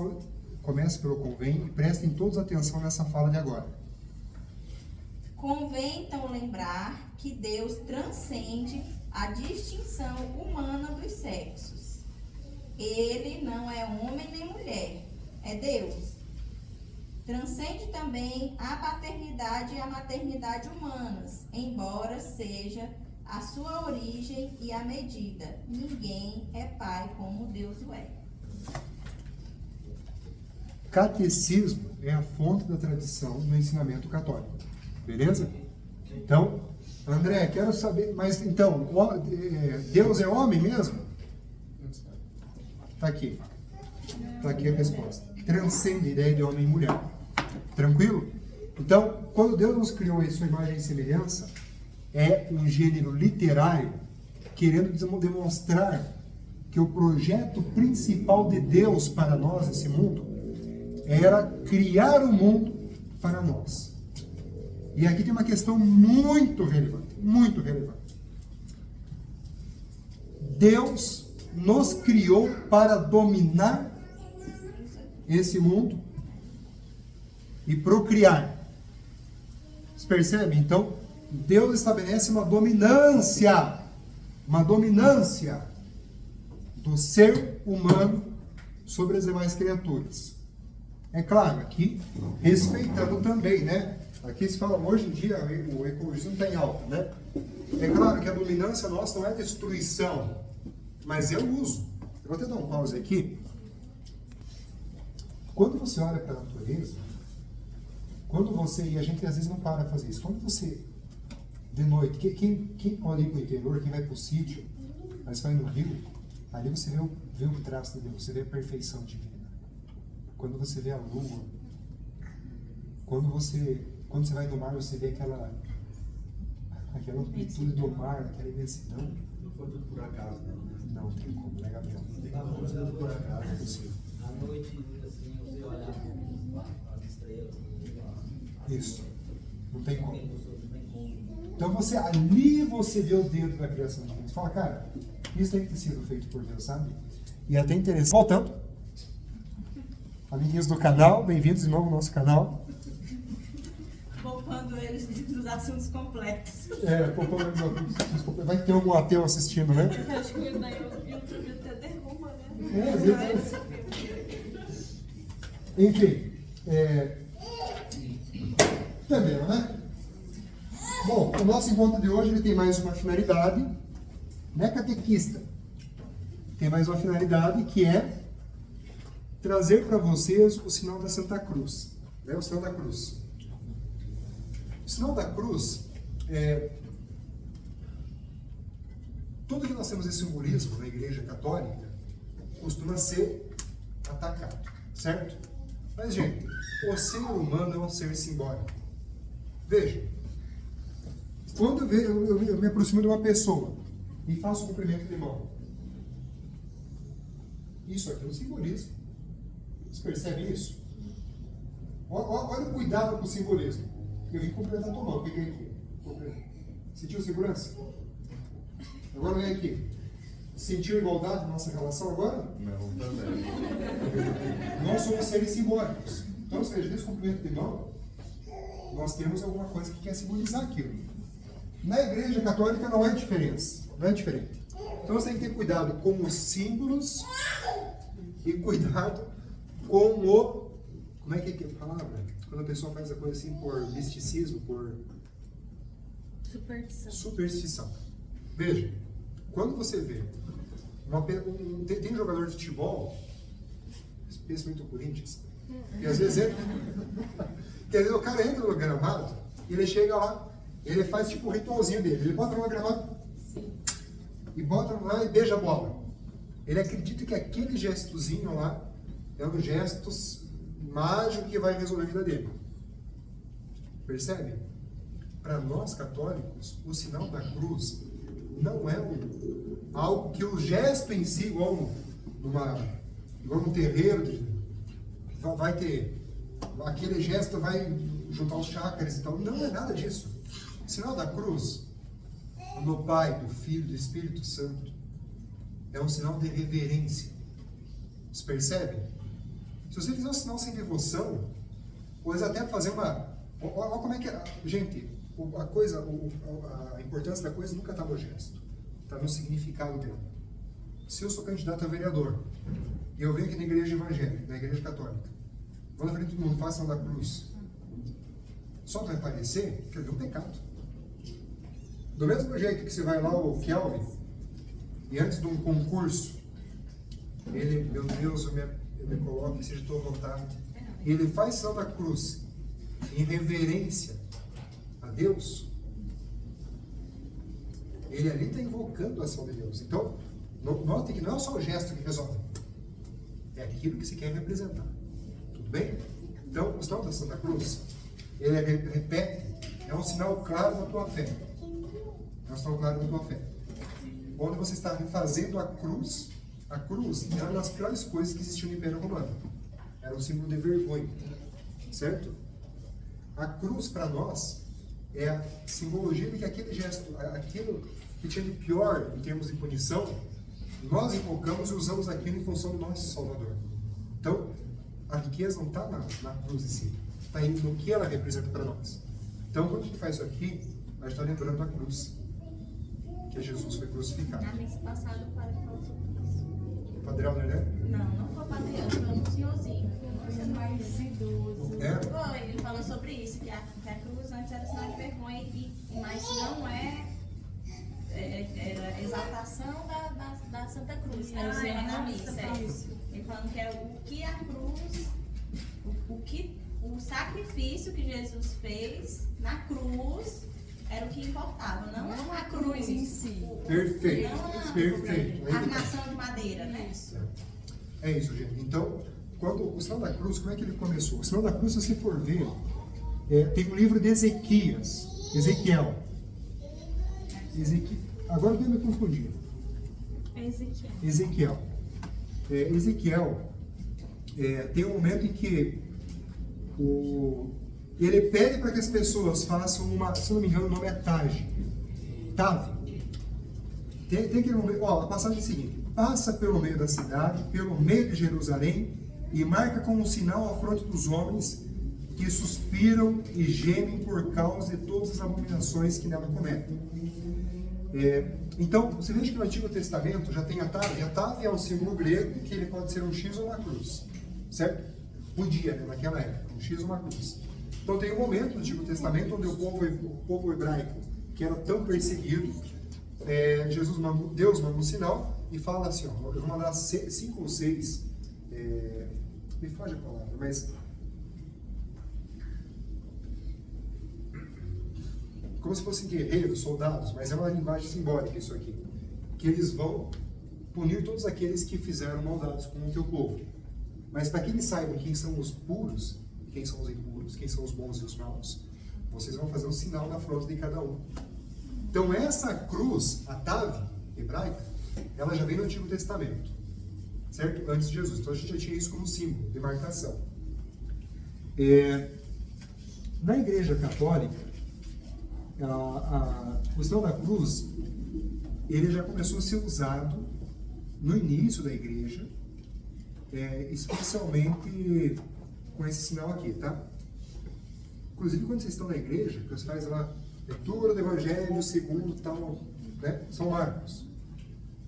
Comece pelo convém e prestem todos atenção nessa fala de agora. Convém, então, lembrar que Deus transcende a distinção humana dos sexos. Ele não é homem nem mulher, é Deus. Transcende também a paternidade e a maternidade humanas, embora seja a sua origem e a medida. Ninguém é pai como Deus o é. Catecismo é a fonte da tradição no ensinamento católico. Beleza? Então, André, quero saber, mas então, Deus é homem mesmo? Está aqui. Está aqui a resposta. Transcende a ideia de homem e mulher. Tranquilo? Então, quando Deus nos criou em sua imagem e semelhança, é um gênero literário querendo demonstrar que o projeto principal de Deus para nós, esse mundo, era criar o mundo para nós. E aqui tem uma questão muito relevante, muito relevante. Deus nos criou para dominar esse mundo e procriar. Vocês percebem? Então, Deus estabelece uma dominância do ser humano sobre as demais criaturas. É claro, aqui respeitando também, né? Aqui se fala, hoje em dia, o ecologismo está em alta, né? É claro que a dominância nossa não é destruição, mas é o uso. Eu vou até dar um pause aqui. Quando você olha para a natureza, e a gente às vezes não para fazer isso, quando você, de noite, quem olha para o interior, quem vai para o sítio, aí você vai no rio, ali você vê o traço de Deus, você vê a perfeição divina. Quando você vê a lua, quando você vai no mar, você vê aquela amplitude do mar, aquela imensidão. Não foi tudo por acaso, não. Não tem como, né, Gabriel? Não tem como ser tudo por acaso. É possível. À noite, assim, você olhar as estrelas. Isso. Não tem como. Não tem como. Então ali você vê o dedo da criação de Deus. Você fala, cara, isso tem que ter sido feito por Deus, sabe? E é até interessante. Voltando. Amiguinhos do canal, bem-vindos de novo ao nosso canal. Poupando eles dos assuntos complexos. Poupando eles dos assuntos complexos. Vai ter algum ateu assistindo, né? Acho que o YouTube até derruba, né? Às vezes Enfim. Entenderam, né? Bom, o nosso encontro de hoje ele tem mais uma finalidade, né, catequista? Tem mais uma finalidade que é trazer para vocês o sinal da Santa Cruz. Né? O sinal da cruz. O sinal da cruz tudo que nós temos de simbolismo na Igreja Católica costuma ser atacado, certo? Mas, gente, o ser humano é um ser simbólico. Veja, quando eu me aproximo de uma pessoa e faço um cumprimento de mão, isso aqui é um simbolismo. Vocês percebem isso? Olha o cuidado com o simbolismo. Eu vim cumprimentar a tua mão, peguei aqui. Sentiu segurança? Agora vem aqui. Sentiu igualdade na nossa relação agora? Não, também. Nós somos seres simbólicos. Então, se a gente diz cumprimento de mão, nós temos alguma coisa que quer simbolizar aquilo. Na Igreja Católica não é diferença. Não é diferente. Então você tem que ter cuidado com os símbolos e cuidado com o... Como é que é a palavra? Quando a pessoa faz a coisa assim por misticismo, por... Superstição. Veja, quando você vê tem jogador de futebol, especialmente o Corinthians, que às vezes o cara entra no gramado e ele chega lá, ele faz tipo o ritualzinho dele, ele bota no gramado e bota lá e beija a bola. Ele acredita que aquele gestozinho lá é um gesto mágico que vai resolver a vida dele. Percebe? Para nós católicos, o sinal da cruz não é algo que o gesto em si, igual num terreiro, vai ter, aquele gesto vai juntar os chakras e tal. Não é nada disso. O sinal da cruz, no Pai, do Filho e do Espírito Santo, é um sinal de reverência. Vocês percebem? Se você fizer um sinal sem devoção, ou até fazer uma... Olha como é que é. Gente, a importância da coisa nunca está no gesto. Está no significado dela. Se eu sou candidato a vereador, e eu venho aqui na igreja evangélica, na igreja católica, Vou na frente de todo mundo, façam da cruz. Só vai aparecer que eu dei um pecado. Do mesmo jeito que você vai lá, o Kelvin, e antes de um concurso, ele, meu Deus, eu me coloco, seja tua vontade. E ele faz sinal da cruz em reverência a Deus. Ele ali está invocando a ação de Deus. Então, note que não é só o gesto que resolve. É aquilo que se quer representar. Tudo bem? Então, o sinal da ação da cruz, ele repete, é um sinal claro da tua fé. É um sinal claro da tua fé. Onde você está refazendo a cruz era uma das piores coisas que existiam no Império Romano. Era um símbolo de vergonha. Certo? A cruz, para nós, é a simbologia de que aquele gesto, aquilo que tinha de pior em termos de punição, nós invocamos e usamos aquilo em função do nosso Salvador. Então, a riqueza não está na cruz em si, está no que ela representa para nós. Então, quando a gente faz isso aqui, a gente está lembrando a cruz, que Jesus foi crucificado. Na missa passada, o padre falou sobre isso. O Padre Helder, né? Não foi o padre Helder, foi um senhorzinho. Você mais idoso. É? Ele falou sobre isso, que a cruz antes era sinal de vergonha, mas não era exaltação da Santa Cruz, que era o Senhor na missa. Ele falando que era o que a cruz, o sacrifício que Jesus fez na cruz era o que importava, não a cruz em si. Perfeito, perfeito. A armação de madeira, né? É isso, gente. Então, quando o sinal da cruz, como é que ele começou? O sinal da cruz, se você for ver, tem um livro de Ezequiel. Agora eu me confundir. Ezequiel. Tem um momento em que ele pede para que as pessoas façam se não me engano, o nome é Tave. Tem aquele momento, a passagem é a seguinte: passa pelo meio da cidade, pelo meio de Jerusalém, e marca como um sinal à fronte dos homens que suspiram e gemem por causa de todas as abominações que nela cometem. Então, você veja que no Antigo Testamento já tem a Tave. A Tave é um símbolo grego que ele pode ser um X ou uma cruz, certo? Podia, né, naquela época, um X ou uma cruz. Então tem um momento no Antigo Testamento onde o povo hebraico, que era tão perseguido, Deus manda um sinal e fala assim, eu vou mandar 5 ou 6, me foge a palavra, mas como se fossem guerreiros, soldados, mas é uma linguagem simbólica isso aqui, que eles vão punir todos aqueles que fizeram maldades com o teu povo. Mas para que eles saibam quem são os puros e quem são os impuros, quem são os bons e os maus, vocês vão fazer um sinal na fronte de cada um. Então essa cruz, a Tave hebraica, ela já vem no Antigo Testamento, certo? Antes de Jesus. Então a gente já tinha isso como símbolo de marcação. Na Igreja Católica, o sinal da cruz, ele já começou a ser usado no início da Igreja, especialmente com esse sinal aqui, tá? Inclusive quando vocês estão na igreja, que você faz lá leitura do Evangelho segundo tal, né? São Marcos.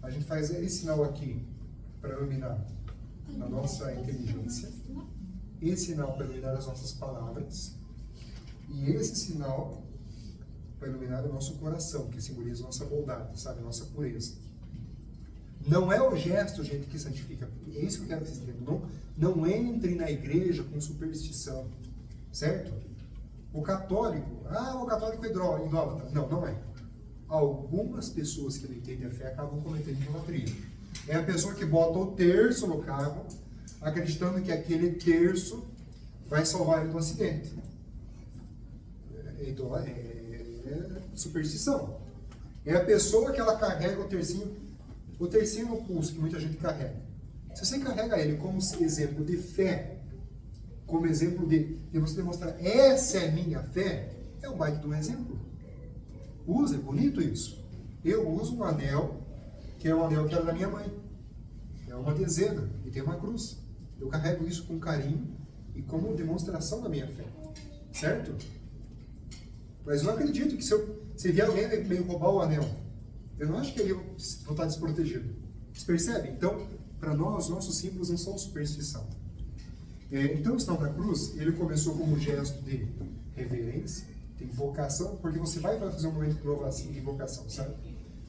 A gente faz esse sinal aqui para iluminar a nossa inteligência, esse sinal para iluminar as nossas palavras e esse sinal para iluminar o nosso coração, que simboliza a nossa bondade, sabe, a nossa pureza. Não é o gesto, gente, que santifica. É isso que eu quero que vocês entendam. Não entrem na igreja com superstição, certo? O católico é idólatra. Não é. Algumas pessoas que não entendem a fé acabam cometendo idolatria. É a pessoa que bota o terço no carro, acreditando que aquele terço vai salvar ele do acidente. É superstição. É a pessoa que ela carrega o tercinho no pulso, que muita gente carrega. Se você carrega ele como exemplo de fé, como exemplo de você demonstrar, essa é a minha fé, é um baita de um exemplo. Usa, é bonito isso. Eu uso um anel, que é um anel que era da minha mãe. É uma dezena e tem uma cruz. Eu carrego isso com carinho e como demonstração da minha fé. Certo? Mas eu não acredito que se vier alguém meio roubar o anel, eu não acho que ele vai estar desprotegido. Vocês percebem? Então, para nós, nossos símbolos não são superstição. Então o sinal da cruz, ele começou como um gesto de reverência, de invocação, porque você vai fazer um momento de invocação, sabe?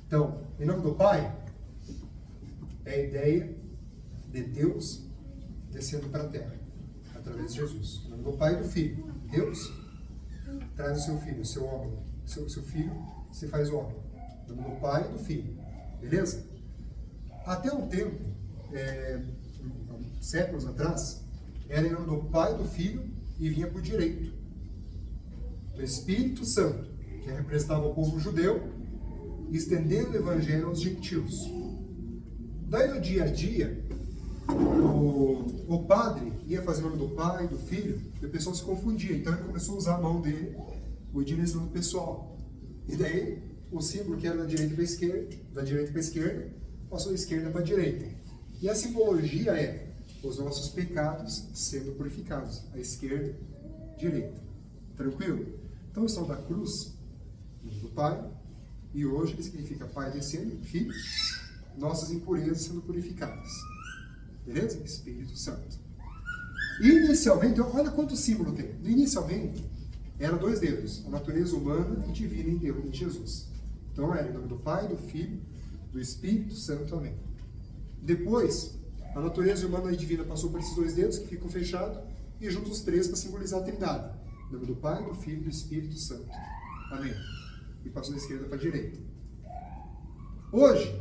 Então, em nome do Pai, é a ideia de Deus descendo para a terra, através de Jesus. Em nome do Pai e do Filho. Deus traz o seu filho, o seu homem. Seu filho se faz homem. Em nome do Pai e do Filho. Beleza? Até um tempo, séculos atrás, era em nome do Pai e do Filho e vinha por direito. Do Espírito Santo, que representava o povo judeu, estendendo o evangelho aos gentios. Daí no dia a dia, o padre ia fazer o nome do Pai, do Filho, e o pessoal se confundia. Então ele começou a usar a mão dele, o direcionando o pessoal. E daí o símbolo que era da direita para a esquerda, passou da esquerda para a direita. E a simbologia é os nossos pecados sendo purificados, a esquerda, direita. Tranquilo? Então o sinal da cruz, do Pai, e hoje que significa Pai descendo, Filho, nossas impurezas sendo purificadas. Beleza? Espírito Santo. Inicialmente, olha quanto símbolo tem. Inicialmente, eram 2 dedos, a natureza humana e divina em Deus, em Jesus. Então era em nome do Pai, do Filho, do Espírito Santo, amém. Depois, a natureza humana e divina passou por esses 2 dedos que ficam fechados e juntos os 3 para simbolizar a Trindade. Em nome do Pai, do Filho e do Espírito Santo. Amém. E passou da esquerda para a direita. Hoje,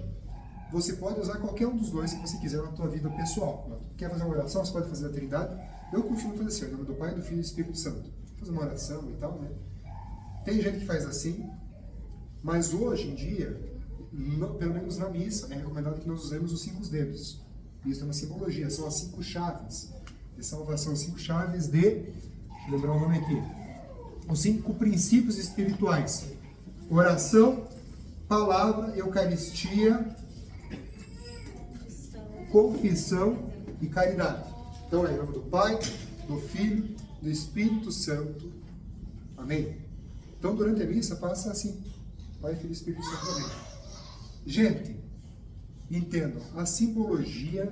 você pode usar qualquer um dos 2 que você quiser na tua vida pessoal. Quer fazer uma oração? Você pode fazer a Trindade. Eu costumo fazer assim, em nome do Pai, do Filho e do Espírito Santo. Fazer uma oração e tal, né? Tem gente que faz assim, mas hoje em dia, pelo menos na missa, é recomendado que nós usemos os 5 dedos. Isso é uma simbologia, são as 5 chaves de salvação, 5 chaves de, deixa eu lembrar o nome aqui, os 5 princípios espirituais: oração, palavra, Eucaristia, confissão e caridade. Então é em nome do Pai, do Filho, do Espírito Santo. Amém? Então durante a missa faça assim: Pai, Filho e Espírito Santo. Amém. Gente, entendam, a simbologia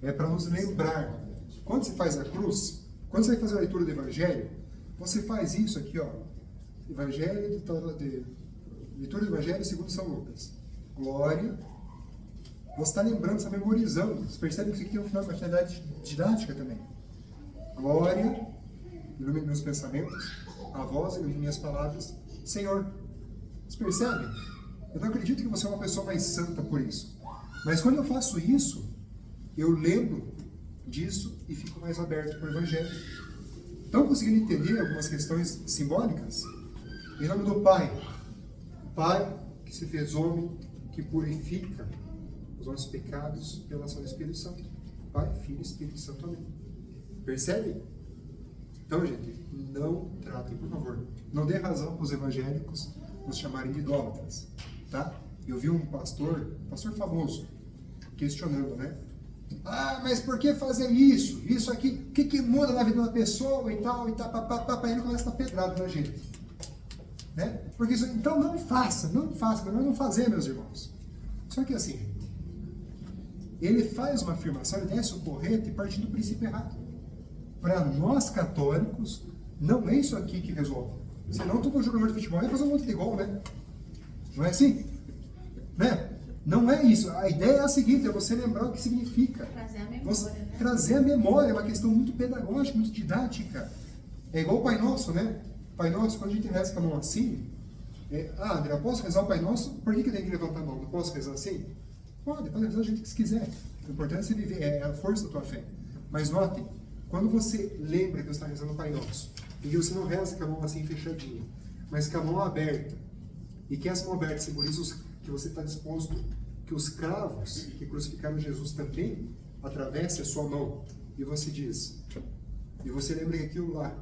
é para nos lembrar. Quando você faz a cruz, quando você vai fazer a leitura do Evangelho, você faz isso aqui, ó. Leitura do Evangelho segundo São Lucas. Glória. Você está lembrando, está memorizando. Você percebe que isso aqui é um final de atividade didática também. Glória, ilumine meus pensamentos. A voz, ilumine minhas palavras. Senhor. Você percebe? Eu não acredito que você é uma pessoa mais santa por isso. Mas quando eu faço isso, eu lembro disso e fico mais aberto para o Evangelho. Estão conseguindo entender algumas questões simbólicas? Em nome do Pai. O Pai que se fez homem, que purifica os nossos pecados pela ação do Espírito Santo. Pai, Filho e Espírito Santo. Amém. Percebe? Então, gente, não tratem, por favor, não dê razão para os evangélicos nos chamarem de idólatras. Tá? Eu vi um pastor famoso, questionando, né? Ah, mas por que fazer isso? Isso aqui, o que muda na vida da pessoa e tal, papapá, ele começa a dar pedrada na gente. Né? Porque isso, então não faça, melhor não fazer, meus irmãos. Só que assim, ele faz uma afirmação, ele desce o correto e parte do princípio errado. Para nós católicos, não é isso aqui que resolve. Senão todo jogador de futebol ia fazer um monte de gol, né? Não é assim? Né? Não é isso. A ideia é a seguinte, é você lembrar o que significa. Trazer a memória, né? Trazer a memória é uma questão muito pedagógica, muito didática. É igual o Pai Nosso, né? Pai Nosso, quando a gente reza com a mão assim, André, eu posso rezar o Pai Nosso? Por que eu tenho que levantar a mão? Não posso rezar assim? Pode rezar do jeito que você quiser. O importante é você viver, é a força da tua fé. Mas note, quando você lembra que você está rezando o Pai Nosso, e que você não reza com a mão assim fechadinha, mas com a mão aberta, e que essa mão aberta simboliza que você está disposto que os cravos que crucificaram Jesus também atravessem a sua mão. E você diz, e você lembra que aquilo lá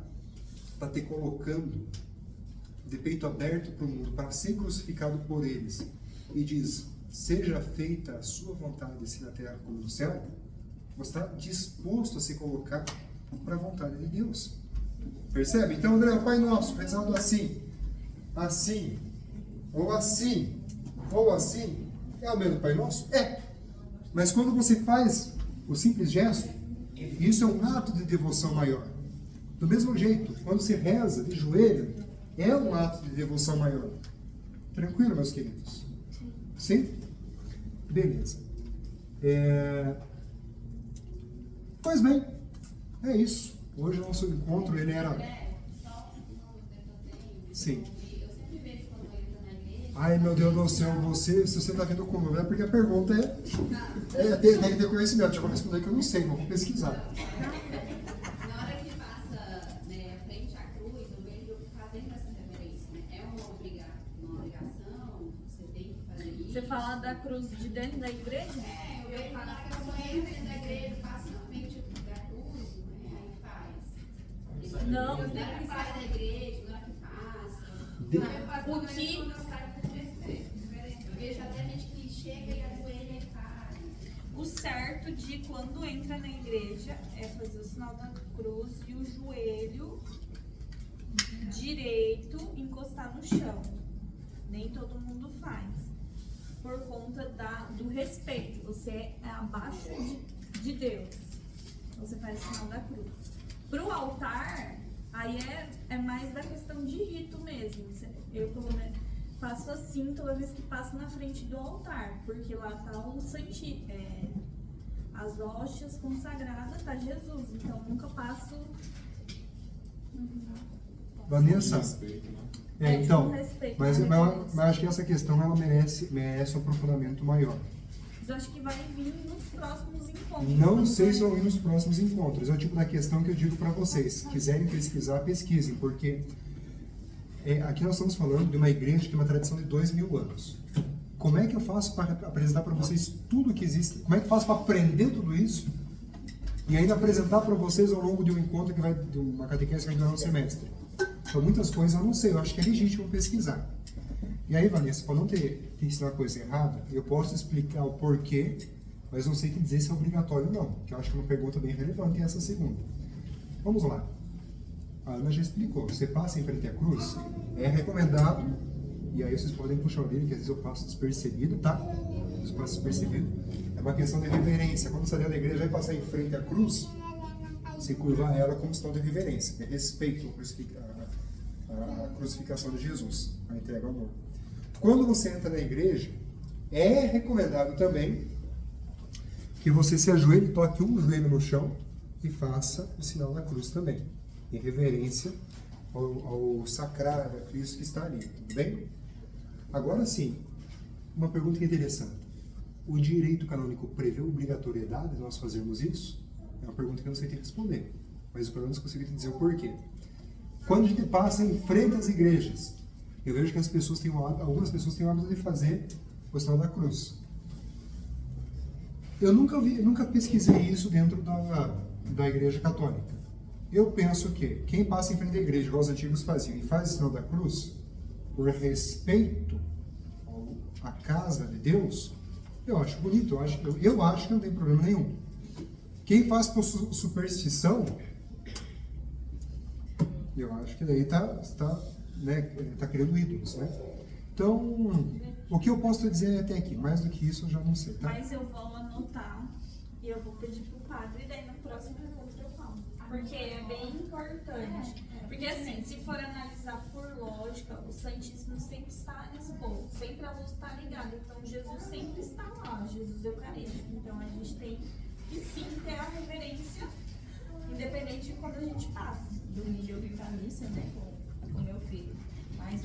está te colocando de peito aberto para o mundo, para ser crucificado por eles. E diz, seja feita a sua vontade, assim na terra como no céu. Você está disposto a se colocar para a vontade de Deus. Percebe? Então, André, o Pai Nosso, rezando assim, assim, ou assim, ou assim, é o mesmo Pai Nosso? É. Mas quando você faz o simples gesto, Isso é um ato de devoção maior. Do mesmo jeito, quando você reza de joelho, é um ato de devoção maior. Tranquilo, meus queridos? Sim? Beleza. Pois bem, é isso. Hoje o nosso encontro, ele era... Sim. Ai, meu Deus do céu, se você está vendo como é, porque a pergunta tem que ter conhecimento. Deixa eu responder que eu não sei, vou pesquisar. Na hora que passa, né, frente à cruz, eu vejo fazendo essa reverência, né? É uma obrigação, você tem que fazer isso. Você fala da cruz de dentro da igreja? Eu vejo lá que a pessoa entra dentro da igreja, passa na frente da cruz, né? Aí faz. Não. Na hora que sai da igreja, na hora que passa. O que... Eu vejo até gente que chega e ajoelha e faz. O certo de quando entra na igreja é fazer o sinal da cruz e o joelho direito encostar no chão. Nem todo mundo faz. Por conta do respeito. Você é abaixo de Deus. Você faz o sinal da cruz. Pro altar, aí é mais da questão de rito mesmo. Eu, pelo menos, faço assim toda vez que passo na frente do altar. Porque lá tá o santíssimo. As hóstias consagradas, tá Jesus. Então, nunca passo... Vanessa, Respeito, né? então, respeito, mas né? acho que essa questão ela merece um aprofundamento maior. Mas eu acho que vai vir nos próximos encontros. Não sei se vão vir nos próximos encontros. É o tipo da questão que eu digo para vocês. Se quiserem pesquisar, pesquisem, porque aqui nós estamos falando de uma igreja que tem uma tradição de 2000 anos. Como é que eu faço para apresentar para vocês tudo que existe? Como é que eu faço para aprender tudo isso? E ainda apresentar para vocês ao longo de um encontro de uma catequese que vai durar um semestre. Então, muitas coisas eu não sei, eu acho que é legítimo pesquisar. E aí, Vanessa, para não ter ensinado coisa errada, eu posso explicar o porquê, mas não sei que dizer se é obrigatório ou não, que eu acho que é uma pergunta bem relevante essa segunda. Vamos lá. A Ana já explicou, você passa em frente à cruz, é recomendado, e aí vocês podem puxar o orelha, que às vezes eu passo despercebido, tá? Eu passo despercebido. É uma questão de reverência. Quando você dentro da igreja vai passar em frente à cruz, você curva ela como sinal de reverência, de respeito à crucificação de Jesus, a entrega ao amor. Quando você entra na igreja, é recomendado também que você se ajoelhe, toque um joelho no chão e faça o sinal da cruz também, em reverência ao sacrário, a Cristo que está ali, tudo bem? Agora sim, uma pergunta que é interessante. O direito canônico prevê obrigatoriedade de nós fazermos isso? É uma pergunta que eu não sei te responder, mas pelo menos consigo te dizer o porquê. Quando a gente passa em frente às igrejas, eu vejo que algumas pessoas têm o hábito de fazer o sinal da cruz. Eu nunca pesquisei isso dentro da igreja católica. Eu penso que quem passa em frente à igreja, igual os antigos faziam, e faz o sinal da cruz, por respeito à casa de Deus, eu acho bonito, eu acho que não tem problema nenhum. Quem faz por superstição, eu acho que daí está criando ídolos, né? Então, o que eu posso dizer até aqui, mais do que isso eu já não sei, tá? Mas eu vou anotar e eu vou pedir pro padre, e daí no próximo encontro eu falo. Porque é bem importante. Porque assim, se for analisar por lógica, o Santíssimo sempre está exposto, sempre a luz está ligada. Então Jesus sempre está lá, Jesus Eucarístico. Então a gente tem que sim ter a reverência, independente de quando a gente passa. Domingo eu vim pra missa, né, com meu filho mais velho.